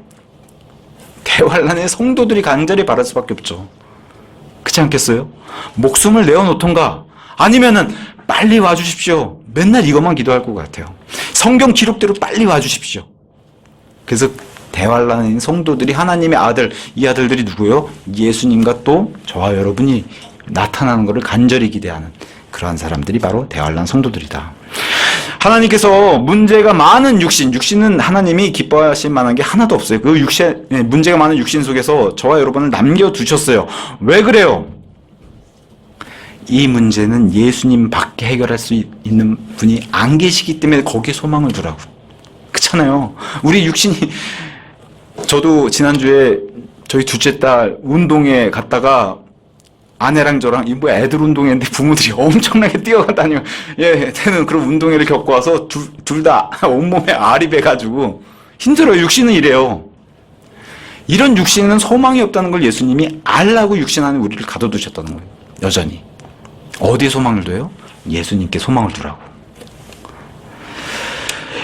대환란의 성도들이 간절히 바랄 수밖에 없죠. 그렇지 않겠어요? 목숨을 내어놓던가 아니면은 빨리 와주십시오. 맨날 이것만 기도할 것 같아요. 성경 기록대로 빨리 와주십시오. 그래서 대환란인 성도들이 하나님의 아들, 이 아들들이 누구요? 예수님과 또 저와 여러분이 나타나는 것을 간절히 기대하는 그러한 사람들이 바로 대환란 성도들이다. 하나님께서 문제가 많은 육신은 하나님이 기뻐하실 만한 게 하나도 없어요. 그 문제가 많은 육신 속에서 저와 여러분을 남겨두셨어요. 왜 그래요? 이 문제는 예수님 밖에 해결할 수 있는 분이 안 계시기 때문에 거기에 소망을 두라고. 그렇잖아요. 우리 육신이, 저도 지난주에 저희 둘째 딸 운동에 갔다가 아내랑 저랑 애들 운동했는데 부모들이 엄청나게 뛰어가 다니고 걔는 그런 운동회를 겪고 와서 둘 다 온몸에 알이 배가지고 힘들어요. 육신은 이래요. 이런 육신은 소망이 없다는 걸 예수님이 알라고 육신 안에 우리를 가둬두셨다는 거예요. 여전히. 어디에 소망을 둬요? 예수님께 소망을 두라고.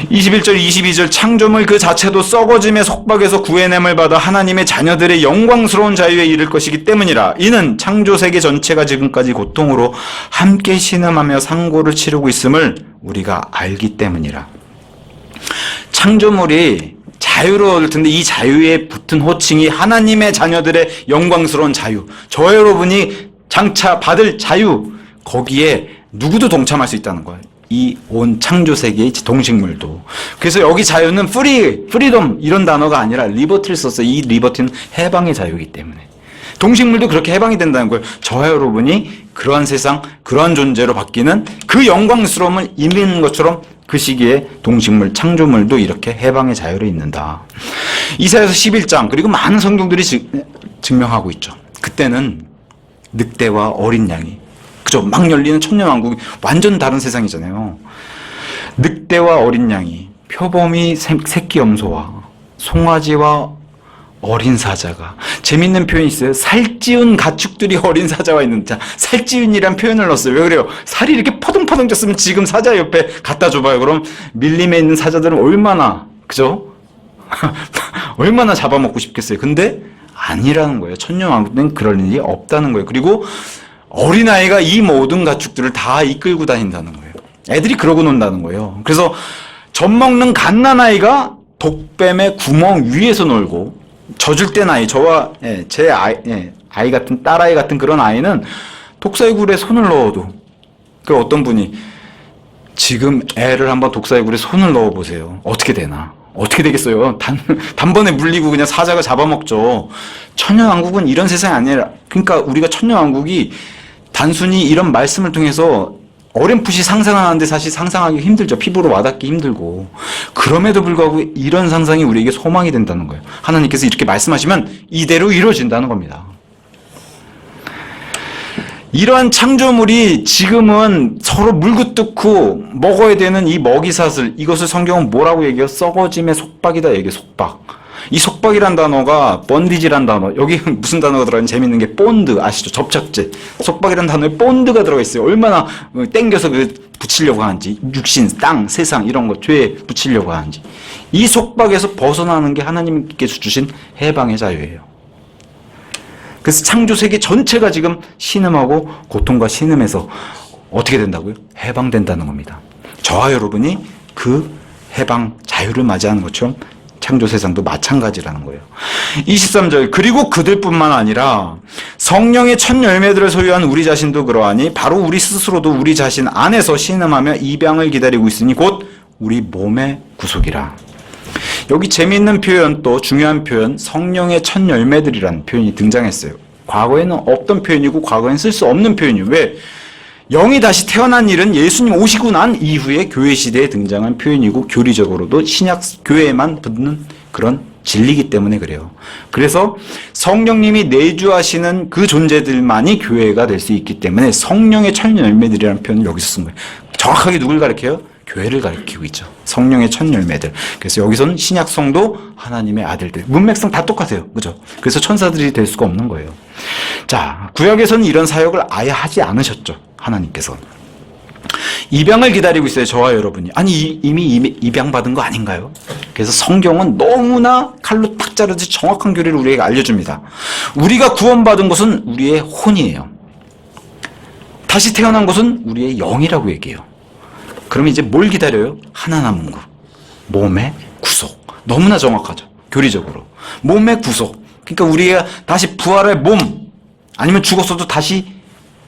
21절 22절 창조물 그 자체도 썩어짐의 속박에서 구해냄을 받아 하나님의 자녀들의 영광스러운 자유에 이를 것이기 때문이라. 이는 창조세계 전체가 지금까지 고통으로 함께 신음하며 상고를 치르고 있음을 우리가 알기 때문이라. 창조물이 자유로울 텐데 이 자유에 붙은 호칭이 하나님의 자녀들의 영광스러운 자유, 저 여러분이 장차 받을 자유, 거기에 누구도 동참할 수 있다는 거예요. 이 온 창조세계의 동식물도. 그래서 여기 자유는 프리덤 이런 단어가 아니라 리버티를 썼어요. 이 리버티는 해방의 자유이기 때문에. 동식물도 그렇게 해방이 된다는 거예요. 저와 여러분이 그러한 세상, 그러한 존재로 바뀌는 그 영광스러움을 이미는 것처럼 그 시기에 동식물, 창조물도 이렇게 해방의 자유를 잇는다. 이사야서 11장 그리고 많은 성경들이 증명하고 있죠. 그때는 늑대와 어린 양이 그죠? 막 열리는 천년왕국이 완전 다른 세상이잖아요. 늑대와 어린 양이, 표범이 새끼 염소와 송아지와 어린 사자가. 재밌는 표현이 있어요. 살찌운 가축들이 어린 사자와 있는. 자, 살찌운이란 표현을 넣었어요. 왜 그래요? 살이 이렇게 퍼둥퍼둥 쪘으면 지금 사자 옆에 갖다 줘봐요. 그럼 밀림에 있는 사자들은 얼마나, 그죠? 얼마나 잡아먹고 싶겠어요. 근데 아니라는 거예요. 천년왕국은 그럴 일이 없다는 거예요. 그리고 어린아이가 이 모든 가축들을 다 이끌고 다닌다는 거예요. 애들이 그러고 논다는 거예요. 그래서 젖 먹는 갓난아이가 독뱀의 구멍 위에서 놀고, 젖을 땐 아이, 저와 제 아이 같은, 딸아이 같은 그런 아이는 독사이굴에 손을 넣어도, 그 어떤 분이 지금 애를 한번 독사이굴에 손을 넣어보세요. 어떻게 되나? 어떻게 되겠어요? 단번에 물리고 그냥 사자가 잡아먹죠. 천년왕국은 이런 세상이 아니라, 그러니까 우리가 천년왕국이 단순히 이런 말씀을 통해서 어렴풋이 상상하는데 사실 상상하기 힘들죠. 피부로 와닿기 힘들고. 그럼에도 불구하고 이런 상상이 우리에게 소망이 된다는 거예요. 하나님께서 이렇게 말씀하시면 이대로 이루어진다는 겁니다. 이러한 창조물이 지금은 서로 물고 뜯고 먹어야 되는 이 먹이사슬, 이것을 성경은 뭐라고 얘기해요? 썩어짐의 속박이다 얘기해요. 속박. 이 속박이란 단어가 번디지란 단어, 여기 무슨 단어가 들어가 있는지 재밌는 게 본드, 아시죠? 접착제. 속박이란 단어에 본드가 들어가 있어요. 얼마나 땡겨서 붙이려고 하는지, 육신, 땅, 세상 이런 거 죄에 붙이려고 하는지. 이 속박에서 벗어나는 게 하나님께서 주신 해방의 자유예요. 그래서 창조세계 전체가 지금 신음하고 고통과 신음에서 어떻게 된다고요? 해방된다는 겁니다. 저와 여러분이 그 해방, 자유를 맞이하는 것처럼 창조세상도 마찬가지라는 거예요. 23절 그리고 그들뿐만 아니라 성령의 첫 열매들을 소유한 우리 자신도 그러하니 바로 우리 스스로도 우리 자신 안에서 신음하며 입양을 기다리고 있으니 곧 우리 몸의 구속이라. 여기 재미있는 표현, 또 중요한 표현, 성령의 첫 열매들이라는 표현이 등장했어요. 과거에는 없던 표현이고 과거에는 쓸 수 없는 표현이에요. 왜? 영이 다시 태어난 일은 예수님 오시고 난 이후에 교회 시대에 등장한 표현이고 교리적으로도 신약 교회에만 붙는 그런 진리이기 때문에 그래요. 그래서 성령님이 내주하시는 그 존재들만이 교회가 될 수 있기 때문에 성령의 첫 열매들이라는 표현을 여기서 쓴 거예요. 정확하게 누굴 가리켜요? 교회를 가리키고 있죠. 성령의 첫 열매들. 그래서 여기서는 신약 성도, 하나님의 아들들. 문맥상 다 똑같아요. 그죠? 그래서 천사들이 될 수가 없는 거예요. 자, 구약에서는 이런 사역을 아예 하지 않으셨죠. 하나님께서. 입양을 기다리고 있어요. 저와 여러분이. 아니 이미 입양받은 거 아닌가요? 그래서 성경은 너무나 칼로 탁 자르듯이 정확한 교리를 우리에게 알려줍니다. 우리가 구원받은 것은 우리의 혼이에요. 다시 태어난 것은 우리의 영이라고 얘기해요. 그러면 이제 뭘 기다려요? 하나 남은 거. 몸의 구속. 너무나 정확하죠. 교리적으로. 몸의 구속. 그러니까 우리가 다시 부활할 몸, 아니면 죽었어도 다시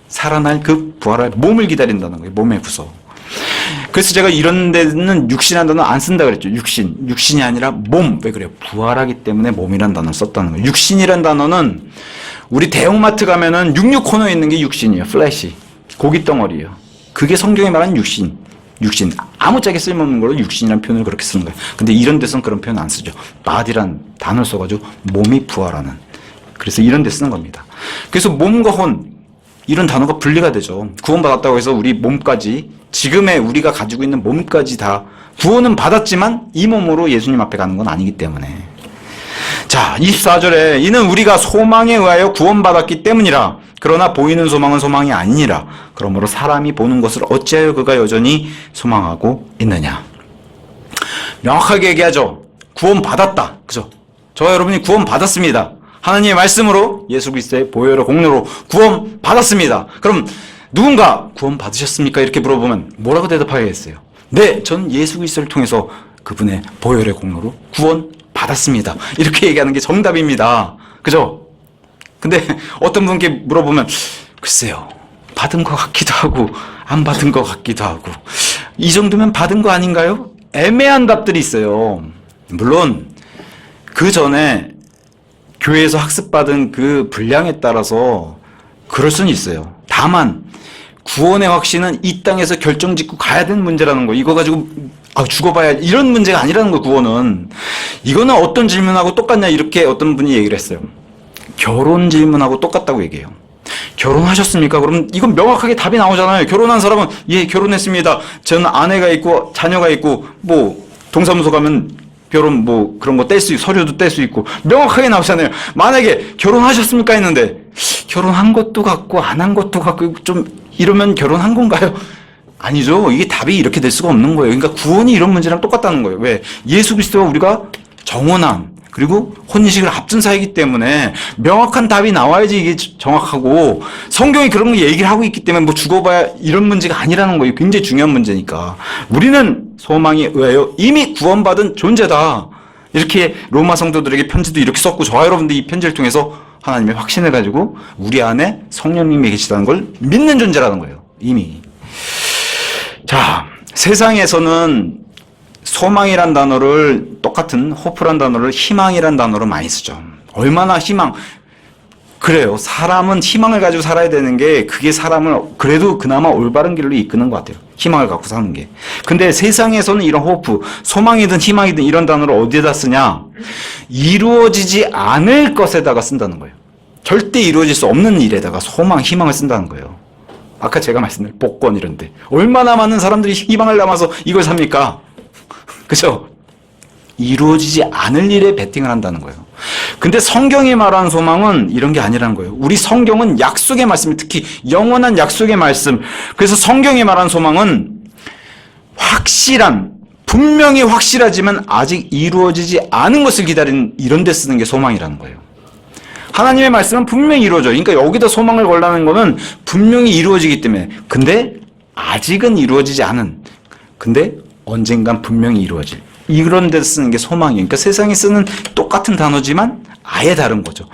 살아날 그 부활할 몸을 기다린다는 거예요. 몸의 구속. 그래서 제가 이런 데는 육신이라는 단어 안 쓴다 그랬죠. 육신이 아니라 몸. 왜 그래요? 부활하기 때문에 몸이라는 단어를 썼다는 거예요. 육신이라는 단어는 우리 대형마트 가면은 육류 코너에 있는 게 육신이에요. 플래시. 고기 덩어리예요. 그게 성경이 말하는 육신. 아무짝에 쓸모없는 걸로 육신이라는 표현을 그렇게 쓰는 거예요. 근데 이런 데서는 그런 표현 안 쓰죠. body란 단어를 써가지고 몸이 부활하는. 그래서 이런 데 쓰는 겁니다. 그래서 몸과 혼, 이런 단어가 분리가 되죠. 구원받았다고 해서 우리 몸까지, 지금의 우리가 가지고 있는 몸까지 다 구원은 받았지만 이 몸으로 예수님 앞에 가는 건 아니기 때문에. 자, 24절에 이는 우리가 소망에 의하여 구원받았기 때문이라. 그러나 보이는 소망은 소망이 아니니라. 그러므로 사람이 보는 것을 어찌하여 그가 여전히 소망하고 있느냐. 명확하게 얘기하죠. 구원받았다. 그죠? 저와 여러분이 구원받았습니다. 하나님의 말씀으로 예수 그리스도의 보혈의 공로로 구원받았습니다. 그럼 누군가 구원받으셨습니까? 이렇게 물어보면 뭐라고 대답하겠어요? 네, 전 예수 그리스도를 통해서 그분의 보혈의 공로로 구원받았습니다. 이렇게 얘기하는 게 정답입니다. 그죠? 근데 어떤 분께 물어보면 글쎄요, 받은 것 같기도 하고 안 받은 것 같기도 하고 이 정도면 받은 거 아닌가요? 애매한 답들이 있어요. 물론 그 전에 교회에서 학습받은 그 분량에 따라서 그럴 수는 있어요. 다만 구원의 확신은 이 땅에서 결정짓고 가야 되는 문제라는 거. 이거 가지고 죽어봐야 이런 문제가 아니라는 거. 구원은 이거는 어떤 질문하고 똑같냐 이렇게 어떤 분이 얘기를 했어요. 결혼 질문하고 똑같다고 얘기해요. 결혼하셨습니까? 그럼 이건 명확하게 답이 나오잖아요. 결혼한 사람은 예, 결혼했습니다. 저는 아내가 있고 자녀가 있고 뭐 동사무소 가면 결혼 뭐 그런 거 뗄 수 있고 서류도 뗄 수 있고 명확하게 나오잖아요. 만약에 결혼하셨습니까 했는데 결혼한 것도 같고 안 한 것도 같고 좀 이러면 결혼한 건가요? 아니죠. 이게 답이 이렇게 될 수가 없는 거예요. 그러니까 구원이 이런 문제랑 똑같다는 거예요. 왜? 예수 그리스도와 우리가 정혼한 그리고 혼인식을 앞둔 사이기 때문에 명확한 답이 나와야지 이게 정확하고, 성경이 그런 거 얘기를 하고 있기 때문에 뭐 죽어봐야 이런 문제가 아니라는 거예요. 굉장히 중요한 문제니까. 우리는 소망에 의하여 이미 구원받은 존재다. 이렇게 로마 성도들에게 편지도 이렇게 썼고, 저와 여러분들이 이 편지를 통해서 하나님의 확신을 가지고 우리 안에 성령님이 계시다는 걸 믿는 존재라는 거예요. 이미. 자, 세상에서는 소망이란 단어를, 똑같은 호프란 단어를 희망이란 단어로 많이 쓰죠. 얼마나 희망, 그래요. 사람은 희망을 가지고 살아야 되는 게, 그게 사람을 그래도 그나마 올바른 길로 이끄는 것 같아요. 희망을 갖고 사는 게. 근데 세상에서는 이런 호프, 소망이든 희망이든 이런 단어를 어디에다 쓰냐? 이루어지지 않을 것에다가 쓴다는 거예요. 절대 이루어질 수 없는 일에다가 소망, 희망을 쓴다는 거예요. 아까 제가 말씀드린 복권 이런데 얼마나 많은 사람들이 희망을 담아서 이걸 삽니까? 그죠? 이루어지지 않을 일에 베팅을 한다는 거예요. 근데 성경이 말하는 소망은 이런 게 아니라는 거예요. 우리 성경은 약속의 말씀, 특히 영원한 약속의 말씀. 그래서 성경이 말하는 소망은 확실한, 분명히 확실하지만 아직 이루어지지 않은 것을 기다리는, 이런 데 쓰는 게 소망이라는 거예요. 하나님의 말씀은 분명히 이루어져요. 그러니까 여기다 소망을 걸라는 거는 분명히 이루어지기 때문에. 근데 아직은 이루어지지 않은, 근데 언젠간 분명히 이루어질, 이런 데 쓰는 게 소망이에요. 그러니까 세상에 쓰는 똑같은 단어지만 아예 다른 거죠.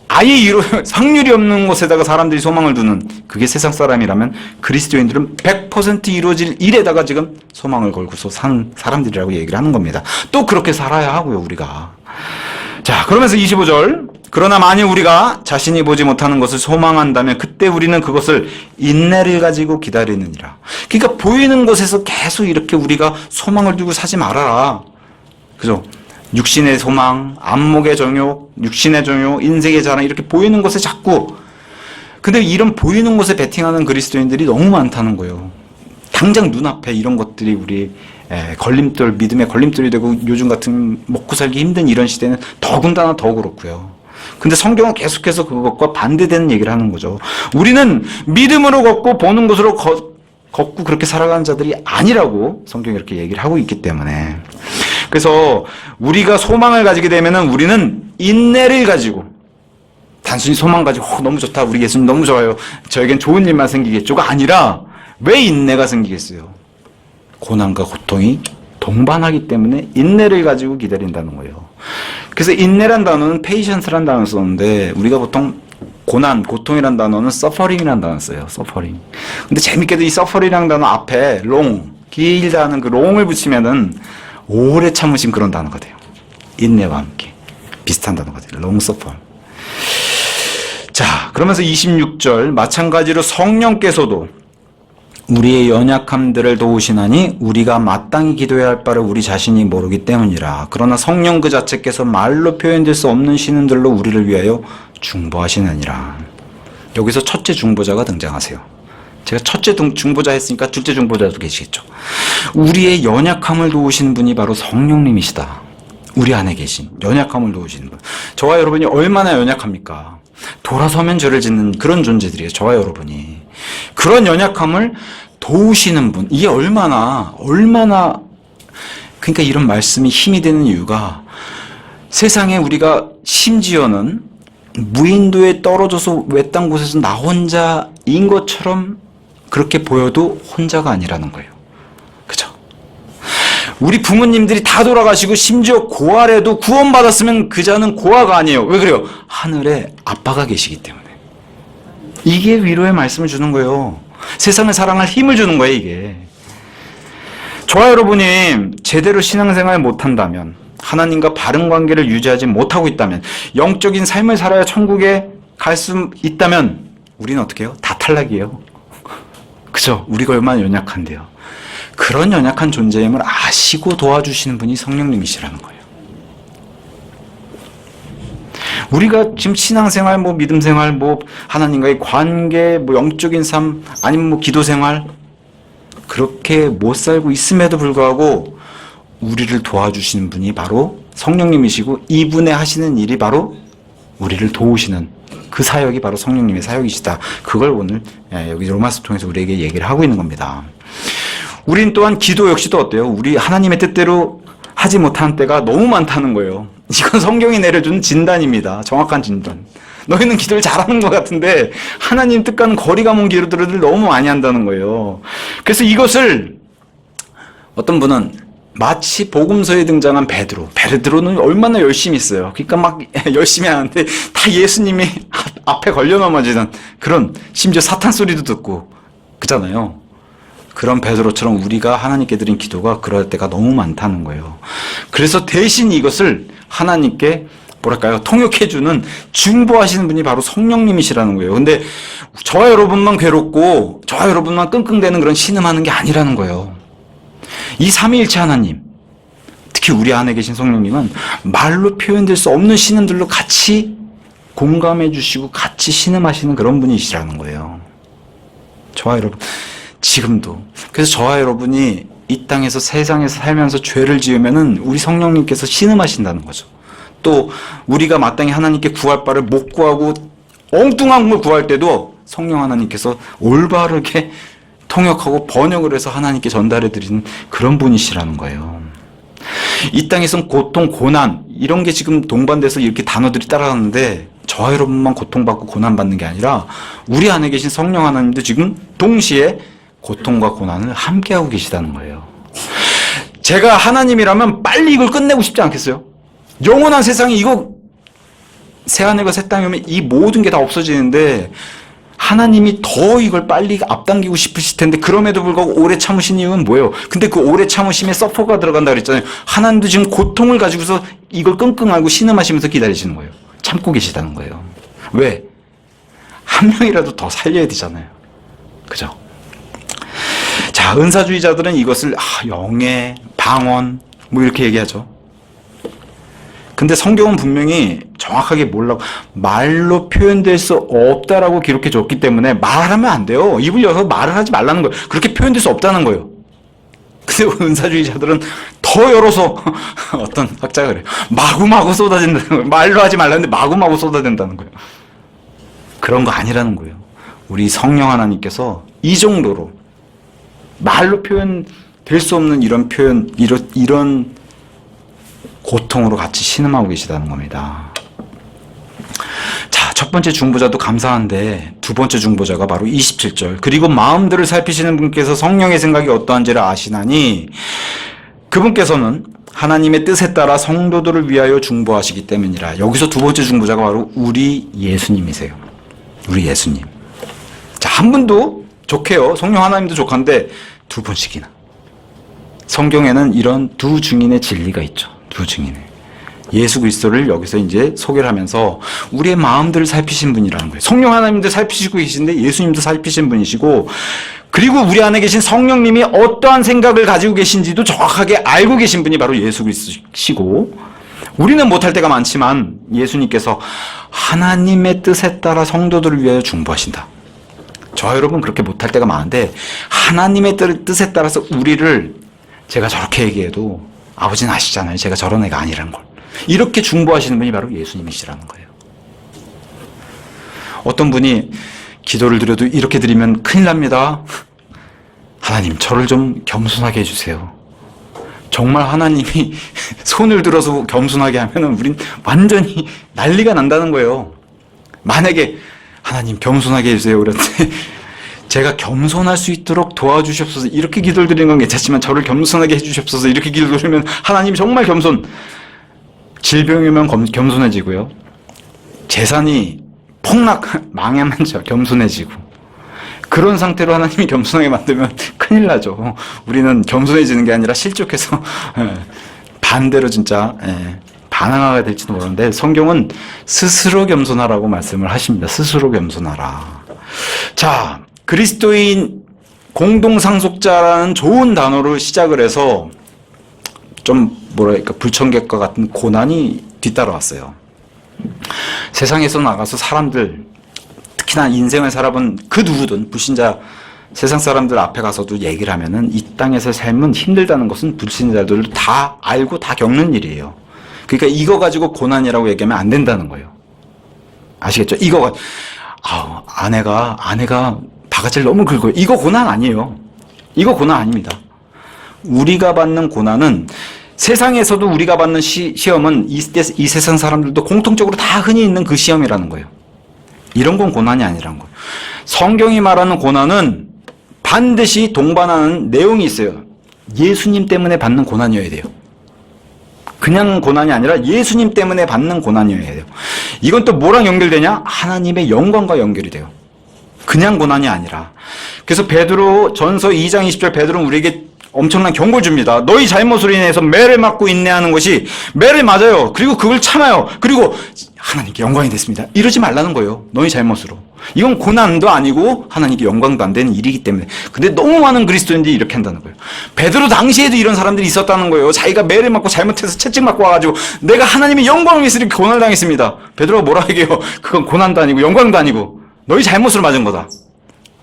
아예 확률이 없는 곳에다가 사람들이 소망을 두는, 그게 세상 사람이라면 그리스도인들은 100% 이루어질 일에다가 지금 소망을 걸고서 사는 사람들이라고 얘기를 하는 겁니다. 또 그렇게 살아야 하고요, 우리가. 자, 그러면서 25절. 그러나 만일 우리가 자신이 보지 못하는 것을 소망한다면 그때 우리는 그것을 인내를 가지고 기다리느니라. 그러니까 보이는 것에서 계속 이렇게 우리가 소망을 두고 사지 말아라. 그죠? 육신의 소망, 안목의 정욕, 육신의 정욕, 인생의 자랑, 이렇게 보이는 것에 자꾸. 근데 이런 보이는 것에 베팅하는 그리스도인들이 너무 많다는 거예요. 당장 눈앞에 이런 것들이 우리 걸림돌, 믿음의 걸림돌이 되고, 요즘 같은 먹고 살기 힘든 이런 시대는 더군다나 더 그렇고요. 근데 성경은 계속해서 그것과 반대되는 얘기를 하는 거죠. 우리는 믿음으로 걷고 보는 것으로 걷고 그렇게 살아가는 자들이 아니라고 성경이 이렇게 얘기를 하고 있기 때문에. 그래서 우리가 소망을 가지게 되면은 우리는 인내를 가지고, 단순히 소망 가지고 너무 좋다, 우리 예수님 너무 좋아요, 저에겐 좋은 일만 생기겠죠가 아니라, 왜 인내가 생기겠어요? 고난과 고통이 동반하기 때문에 인내를 가지고 기다린다는 거예요. 그래서 인내란 단어는 patience란 단어를 썼는데 우리가 보통 고난, 고통이란 단어는 suffering이란 단어를 써요. suffering. 근데 재밌게도 이 suffering이란 단어 앞에 long, 길다는 그 long을 붙이면은 오래 참으신 그런 단어가 돼요. 인내와 함께 비슷한 단어가 돼요. long suffer. 자, 그러면서 26절 마찬가지로 성령께서도 우리의 연약함들을 도우시나니 우리가 마땅히 기도해야 할 바를 우리 자신이 모르기 때문이라. 그러나 성령 그 자체께서 말로 표현될 수 없는 신음들로 우리를 위하여 중보하시느니라. 여기서 첫째 중보자가 등장하세요. 제가 첫째 중보자 했으니까 둘째 중보자도 계시겠죠. 우리의 연약함을 도우시는 분이 바로 성령님이시다. 우리 안에 계신 연약함을 도우시는 분. 저와 여러분이 얼마나 연약합니까? 돌아서면 죄를 짓는 그런 존재들이에요. 저와 여러분이. 그런 연약함을 도우시는 분. 이게 얼마나 그러니까 이런 말씀이 힘이 되는 이유가 세상에 우리가 심지어는 무인도에 떨어져서 외딴 곳에서 나 혼자인 것처럼 그렇게 보여도 혼자가 아니라는 거예요. 그죠? 우리 부모님들이 다 돌아가시고 심지어 고아래도 구원받았으면 그 자는 고아가 아니에요. 왜 그래요? 하늘에 아빠가 계시기 때문에. 이게 위로의 말씀을 주는 거예요. 세상을 사랑할 힘을 주는 거예요, 이게. 저와 여러분이 제대로 신앙생활을 못한다면, 하나님과 바른 관계를 유지하지 못하고 있다면, 영적인 삶을 살아야 천국에 갈 수 있다면 우리는 어떻게 해요? 다 탈락이에요. 그죠? 우리가 얼마나 연약한데요. 그런 연약한 존재임을 아시고 도와주시는 분이 성령님이시라는 거예요. 우리가 지금 신앙생활, 믿음생활, 하나님과의 관계, 영적인 삶, 아니면 기도생활, 그렇게 못 살고 있음에도 불구하고 우리를 도와주시는 분이 바로 성령님이시고 이분의 하시는 일이 바로 우리를 도우시는 그 사역이 바로 성령님의 사역이시다. 그걸 오늘 여기 로마서 통해서 우리에게 얘기를 하고 있는 겁니다. 우린 또한 기도 역시도 어때요? 우리 하나님의 뜻대로 하지 못하는 때가 너무 많다는 거예요. 이건 성경이 내려준 진단입니다. 정확한 진단. 너희는 기도를 잘하는 것 같은데 하나님 뜻과는 거리가 먼 기도들을 너무 많이 한다는 거예요. 그래서 이것을 어떤 분은 마치 복음서에 등장한 베드로는 얼마나 열심히 있어요. 그러니까 막 열심히 하는데 다 예수님이 앞에 걸려 넘어지는 그런, 심지어 사탄 소리도 듣고 그잖아요. 그런 베드로처럼 우리가 하나님께 드린 기도가 그럴 때가 너무 많다는 거예요. 그래서 대신 이것을 하나님께 통역해주는 중보하시는 분이 바로 성령님이시라는 거예요. 근데 저와 여러분만 괴롭고 저와 여러분만 끙끙대는 그런 신음하는 게 아니라는 거예요. 이 삼위일체 하나님, 특히 우리 안에 계신 성령님은 말로 표현될 수 없는 신음들로 같이 공감해 주시고 같이 신음하시는 그런 분이시라는 거예요. 저와 여러분, 지금도. 그래서 저와 여러분이 이 땅에서 세상에서 살면서 죄를 지으면은 우리 성령님께서 신음하신다는 거죠. 또 우리가 마땅히 하나님께 구할 바를 못 구하고 엉뚱한 걸 구할 때도 성령 하나님께서 올바르게 통역하고 번역을 해서 하나님께 전달해 드리는 그런 분이시라는 거예요. 이 땅에선 고통, 고난 이런 게 지금 동반돼서 이렇게 단어들이 따라가는데 저와 여러분만 고통받고 고난받는 게 아니라 우리 안에 계신 성령 하나님도 지금 동시에 고통과 고난을 함께하고 계시다는 거예요. 제가 하나님이라면 빨리 이걸 끝내고 싶지 않겠어요? 영원한 세상에 이거 새하늘과 새 땅이 오면 이 모든 게 다 없어지는데 하나님이 더 이걸 빨리 앞당기고 싶으실 텐데 그럼에도 불구하고 오래 참으신 이유는 뭐예요? 근데 그 오래 참으심에 서퍼가 들어간다 그랬잖아요. 하나님도 지금 고통을 가지고서 이걸 끙끙 앓고 신음하시면서 기다리시는 거예요. 참고 계시다는 거예요. 왜? 한 명이라도 더 살려야 되잖아요. 그죠? 자, 은사주의자들은 이것을 영예, 방언 이렇게 얘기하죠. 근데 성경은 분명히 정확하게 뭐라고 말로 표현될 수 없다라고 기록해 줬기 때문에 말하면 안 돼요. 입을 열어서 말을 하지 말라는 거예요. 그렇게 표현될 수 없다는 거예요. 근데 은사주의자들은 더 열어서 어떤 학자가 그래요. 마구마구 쏟아진다는 거예요. 말로 하지 말라는데 마구마구 쏟아진다는 거예요. 그런 거 아니라는 거예요. 우리 성령 하나님께서 이 정도로 말로 표현될 수 없는 이런 표현, 이런 고통으로 같이 신음하고 계시다는 겁니다. 자, 첫 번째 중보자도 감사한데 두 번째 중보자가 바로 27절. 그리고 마음들을 살피시는 분께서 성령의 생각이 어떠한지를 아시나니 그분께서는 하나님의 뜻에 따라 성도들을 위하여 중보하시기 때문이라. 여기서 두 번째 중보자가 바로 우리 예수님이세요. 우리 예수님. 자, 한 분도 좋게요. 성령 하나님도 좋건데 두 분씩이나. 성경에는 이런 두 증인의 진리가 있죠. 두 증인의. 예수 그리스도를 여기서 이제 소개를 하면서 우리의 마음들을 살피신 분이라는 거예요. 성령 하나님도 살피시고 계신데 예수님도 살피신 분이시고, 그리고 우리 안에 계신 성령님이 어떠한 생각을 가지고 계신지도 정확하게 알고 계신 분이 바로 예수 그리스도시고, 우리는 못할 때가 많지만 예수님께서 하나님의 뜻에 따라 성도들을 위하여 중보하신다. 저와 여러분 그렇게 못할 때가 많은데 하나님의 뜻에 따라서 우리를, 제가 저렇게 얘기해도 아버지는 아시잖아요. 제가 저런 애가 아니라는 걸. 이렇게 중보하시는 분이 바로 예수님이시라는 거예요. 어떤 분이 기도를 드려도 이렇게 드리면 큰일 납니다. 하나님, 저를 좀 겸손하게 해주세요. 정말 하나님이 손을 들어서 겸손하게 하면 우린 완전히 난리가 난다는 거예요. 만약에 하나님 겸손하게 해주세요 그랬는데 제가 겸손할 수 있도록 도와주시옵소서 이렇게 기도를 드리는 건 괜찮지만 저를 겸손하게 해주시옵소서 이렇게 기도를 드리면 하나님이 정말 질병이 오면 겸손해지고요. 재산이 망하면 겸손해지고, 그런 상태로 하나님이 겸손하게 만들면 큰일 나죠. 우리는 겸손해지는 게 아니라 실족해서 반대로 진짜 반항하게 될지도 모르는데, 성경은 스스로 겸손하라고 말씀을 하십니다. 스스로 겸손하라. 자, 그리스도인 공동상속자라는 좋은 단어로 시작을 해서 좀 불청객과 같은 고난이 뒤따라왔어요. 세상에서 나가서 사람들, 특히나 인생을 살아본 그 누구든 불신자 세상 사람들 앞에 가서도 얘기를 하면은 이 땅에서 삶은 힘들다는 것은 불신자들도 다 알고 다 겪는 일이에요. 그러니까 이거 가지고 고난이라고 얘기하면 안 된다는 거예요. 아시겠죠? 아내가 바가지를 너무 긁어요. 이거 고난 아니에요. 이거 고난 아닙니다. 우리가 받는 고난은, 세상에서도 우리가 받는 시험은 이 세상 사람들도 공통적으로 다 흔히 있는 그 시험이라는 거예요. 이런 건 고난이 아니라는 거예요. 성경이 말하는 고난은 반드시 동반하는 내용이 있어요. 예수님 때문에 받는 고난이어야 돼요. 그냥 고난이 아니라 예수님 때문에 받는 고난이어야 돼요. 이건 또 뭐랑 연결되냐? 하나님의 영광과 연결이 돼요. 그냥 고난이 아니라. 그래서 베드로 전서 2장 20절 베드로는 우리에게 엄청난 경고를 줍니다. 너희 잘못으로 인해서 매를 맞고 인내하는 것이 매를 맞아요. 그리고 그걸 참아요. 그리고 하나님께 영광이 됐습니다. 이러지 말라는 거예요. 너희 잘못으로. 이건 고난도 아니고 하나님께 영광도 안 되는 일이기 때문에. 근데 너무 많은 그리스도인들이 이렇게 한다는 거예요. 베드로 당시에도 이런 사람들이 있었다는 거예요. 자기가 매를 맞고 잘못해서 채찍 맞고 와가지고 내가 하나님의 영광을 위해서 이렇게 고난을 당했습니다. 베드로가 뭐라 얘기해요? 그건 고난도 아니고 영광도 아니고 너희 잘못으로 맞은 거다.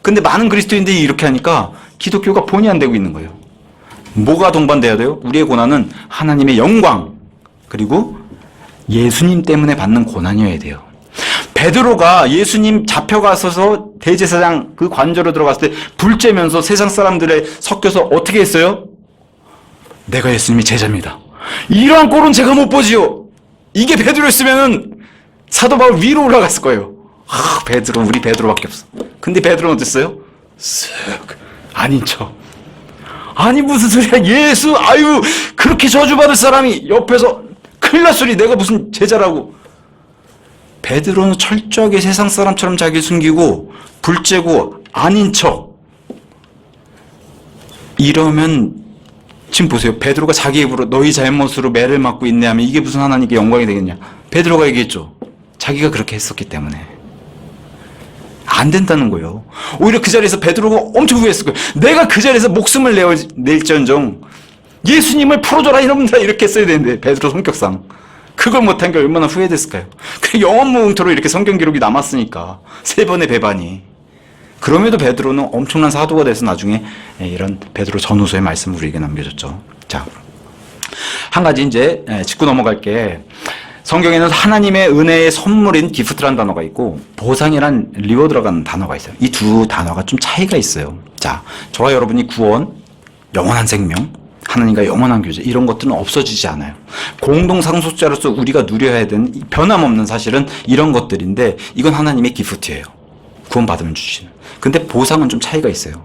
근데 많은 그리스도인들이 이렇게 하니까 기독교가 본이 안 되고 있는 거예요. 뭐가 동반돼야 돼요? 우리의 고난은 하나님의 영광, 그리고 예수님 때문에 받는 고난이어야 돼요. 베드로가 예수님 잡혀가서 대제사장 그 관저로 들어갔을 때 불 쬐면서 세상 사람들에 섞여서 어떻게 했어요? 내가 예수님의 제자입니다. 이러한 꼴은 제가 못 보지요. 이게 베드로였으면은 사도 바울 위로 올라갔을 거예요. 우리 베드로밖에 없어. 근데 베드로는 어땠어요? 쓱 아닌 척. 아니 무슨 소리야, 예수 그렇게 저주받을 사람이 옆에서 큰일 날 소리, 내가 무슨 제자라고. 베드로는 철저하게 세상 사람처럼 자기를 숨기고 불째고 아닌 척. 이러면 지금 보세요. 베드로가 자기 입으로 너희 잘못으로 매를 맞고 인내하면 이게 무슨 하나님께 영광이 되겠냐. 베드로가 얘기했죠. 자기가 그렇게 했었기 때문에. 안 된다는 거예요. 오히려 그 자리에서 베드로가 엄청 후회했을 거예요. 내가 그 자리에서 목숨을 낼지언정 예수님을 풀어줘라 이놈들아 이렇게 했어야 되는데, 베드로 성격상 그걸 못한 게 얼마나 후회됐을까요? 그 영원무궁토록 이렇게 성경 기록이 남았으니까 3번의 배반이. 그럼에도 베드로는 엄청난 사도가 돼서 나중에 이런 베드로 전후서의 말씀을 우리에게 남겨줬죠. 자, 한 가지 이제 짚고 넘어갈게. 성경에는 하나님의 은혜의 선물인 기프트라는 단어가 있고 보상이란 리워드라는 단어가 있어요. 이 두 단어가 좀 차이가 있어요. 자, 저와 여러분이 구원, 영원한 생명, 하나님과 영원한 교제, 이런 것들은 없어지지 않아요. 공동상속자로서 우리가 누려야 되는 변함없는 사실은 이런 것들인데, 이건 하나님의 기프트예요. 구원 받으면 주시는. 근데 보상은 좀 차이가 있어요.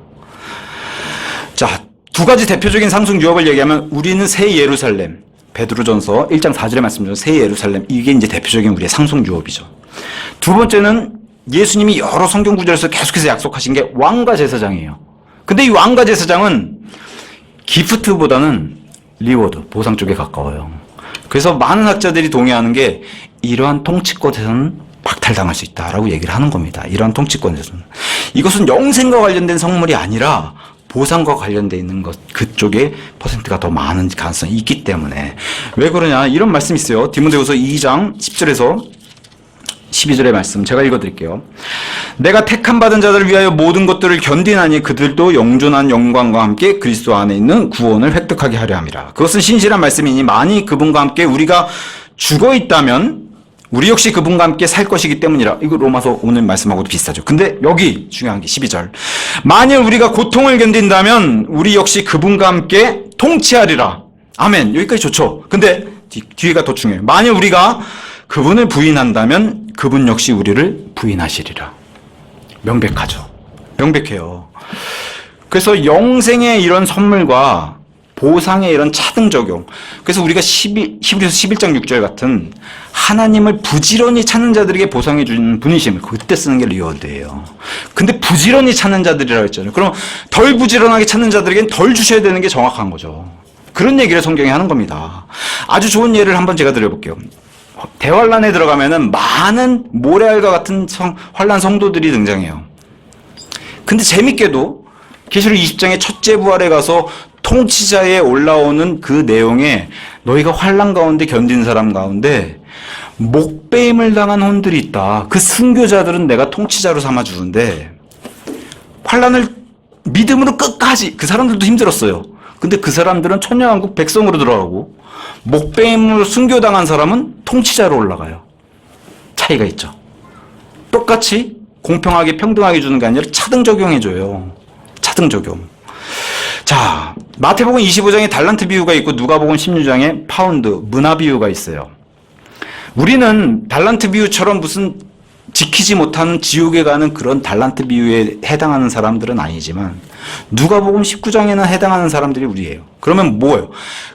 자, 두 가지 대표적인 상승 유업을 얘기하면 우리는 새 예루살렘, 베드로전서 1장 4절의 말씀이죠. 새 예루살렘, 이게 이제 대표적인 우리의 상승 유업이죠. 두 번째는 예수님이 여러 성경 구절에서 계속해서 약속하신 게 왕과 제사장이에요. 근데 이 왕과 제사장은 기프트보다는 리워드, 보상 쪽에 가까워요. 그래서 많은 학자들이 동의하는 게 이러한 통치권에서는 박탈당할 수 있다라고 얘기를 하는 겁니다. 이러한 통치권에서는. 이것은 영생과 관련된 성물이 아니라 보상과 관련되어 있는 것, 그쪽에 퍼센트가 더 많은 가능성이 있기 때문에. 왜 그러냐, 이런 말씀이 있어요. 디모데후서 2장 10절에서 12절의 말씀 제가 읽어드릴게요. 내가 택함 받은 자들을 위하여 모든 것들을 견디나니 그들도 영존한 영광과 함께 그리스도 안에 있는 구원을 획득하게 하려 함이라. 그것은 신실한 말씀이니 만일 그분과 함께 우리가 죽어 있다면 우리 역시 그분과 함께 살 것이기 때문이라. 이거 로마서 오늘 말씀하고도 비슷하죠. 근데 여기 중요한 게 12절. 만일 우리가 고통을 견딘다면 우리 역시 그분과 함께 통치하리라. 아멘. 여기까지 좋죠. 근데 뒤에가 더 중요해요. 만일 우리가 그분을 부인한다면 그분 역시 우리를 부인하시리라. 명백하죠. 명백해요. 그래서 영생의 이런 선물과 보상의 이런 차등 적용. 그래서 우리가 히브리서 11장 6절 같은 하나님을 부지런히 찾는 자들에게 보상해 주는 분이심을 그때 쓰는 게 리워드예요. 근데 부지런히 찾는 자들이라고 했잖아요. 그럼 덜 부지런하게 찾는 자들에겐 덜 주셔야 되는 게 정확한 거죠. 그런 얘기를 성경이 하는 겁니다. 아주 좋은 예를 한번 제가 드려볼게요. 대환란에 들어가면은 많은 모래알과 같은 환란 성도들이 등장해요. 근데 재밌게도 계시록 20장의 첫째 부활에 가서 통치자에 올라오는 그 내용에 너희가 환란 가운데 견딘 사람 가운데 목배임을 당한 혼들이 있다. 그 순교자들은 내가 통치자로 삼아 주는데 환란을 믿음으로 끝까지, 그 사람들도 힘들었어요. 근데 그 사람들은 천년왕국 백성으로 들어가고 목배임으로 순교당한 사람은 통치자로 올라가요. 차이가 있죠. 똑같이 공평하게 평등하게 주는 게 아니라 차등 적용해줘요. 차등 적용. 자, 마태복음 25장에 달란트 비유가 있고 누가복음 16장에 파운드, 문화 비유가 있어요. 우리는 달란트 비유처럼 무슨 지키지 못하는 지옥에 가는 그런 달란트 비유에 해당하는 사람들은 아니지만 누가복음 19장에는 해당하는 사람들이 우리예요. 그러면 뭐예요?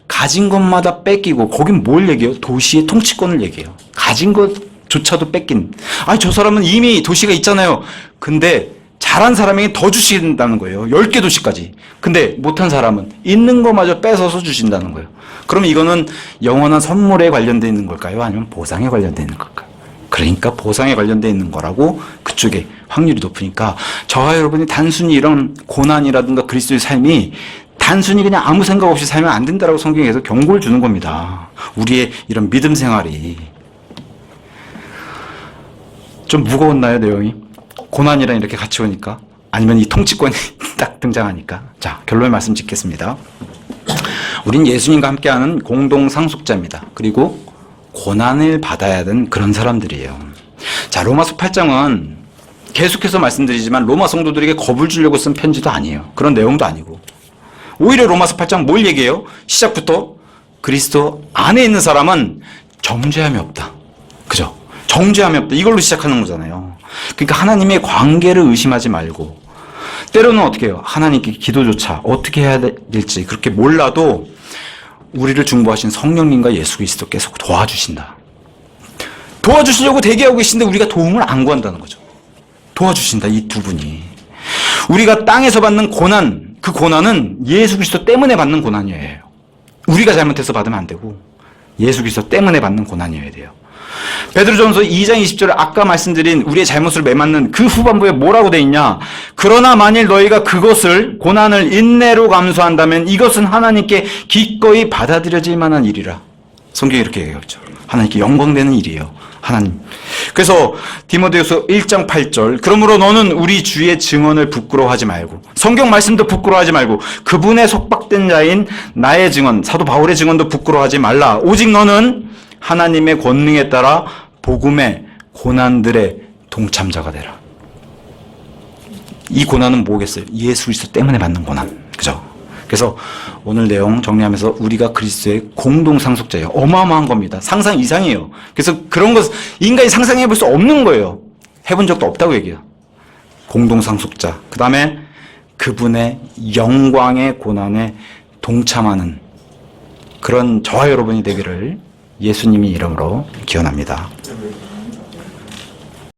가진 것마다 뺏기고, 거긴 뭘 얘기해요? 도시의 통치권을 얘기해요. 가진 것조차도 뺏긴. 아니, 저 사람은 이미 도시가 있잖아요. 근데 잘한 사람에게 더 주신다는 거예요. 10개 도시까지. 근데 못한 사람은 있는 것마저 뺏어서 주신다는 거예요. 그럼 이거는 영원한 선물에 관련되어 있는 걸까요? 아니면 보상에 관련되어 있는 걸까요? 그러니까 보상에 관련되어 있는 거라고, 그쪽에 확률이 높으니까 저와 여러분이 단순히 이런 고난이라든가 그리스도의 삶이 단순히 그냥 아무 생각 없이 살면 안 된다라고 성경에서 경고를 주는 겁니다. 우리의 이런 믿음 생활이. 좀 무거웠나요, 내용이? 고난이랑 이렇게 같이 오니까? 아니면 이 통치권이 딱 등장하니까? 자, 결론의 말씀 짓겠습니다. 우린 예수님과 함께하는 공동 상속자입니다. 그리고 고난을 받아야 되는 그런 사람들이에요. 자, 로마서 8장은 계속해서 말씀드리지만 로마 성도들에게 겁을 주려고 쓴 편지도 아니에요. 그런 내용도 아니고. 오히려 로마서 8장 뭘 얘기해요? 시작부터 그리스도 안에 있는 사람은 정죄함이 없다. 그죠? 정죄함이 없다. 이걸로 시작하는 거잖아요. 그러니까 하나님의 관계를 의심하지 말고, 때로는 어떻게 해요? 하나님께 기도조차 어떻게 해야 될지 그렇게 몰라도 우리를 중보하신 성령님과 예수 그리스도께서 도와주신다. 도와주시려고 대기하고 계신데 우리가 도움을 안 구한다는 거죠. 도와주신다, 이 두 분이. 우리가 땅에서 받는 고난, 그 고난은 예수 그리스도 때문에 받는 고난이에요. 우리가 잘못해서 받으면 안 되고 예수 그리스도 때문에 받는 고난이어야 돼요. 베드로전서 2장 20절에 아까 말씀드린 우리의 잘못을 매맞는 그 후반부에 뭐라고 돼 있냐? 그러나 만일 너희가 그것을, 고난을 인내로 감수한다면 이것은 하나님께 기꺼이 받아들여질 만한 일이라. 성경이 이렇게 얘기하죠. 하나님께 영광되는 일이에요. 하나님. 그래서 디모데후서 1장 8절, 그러므로 너는 우리 주의 증언을 부끄러워하지 말고, 성경 말씀도 부끄러워하지 말고, 그분의 속박된 자인 나의 증언, 사도 바울의 증언도 부끄러워하지 말라. 오직 너는 하나님의 권능에 따라 복음의 고난들의 동참자가 되라. 이 고난은 뭐겠어요? 예수 그리스도 때문에 받는 고난. 그죠? 그래서 오늘 내용 정리하면서 우리가 그리스도의 공동 상속자예요. 어마어마한 겁니다. 상상 이상이에요. 그래서 그런 것 인간이 상상해 볼 수 없는 거예요. 해본 적도 없다고 얘기해요. 공동 상속자. 그 다음에 그분의 영광의 고난에 동참하는 그런 저와 여러분이 되기를 예수님의 이름으로 기원합니다.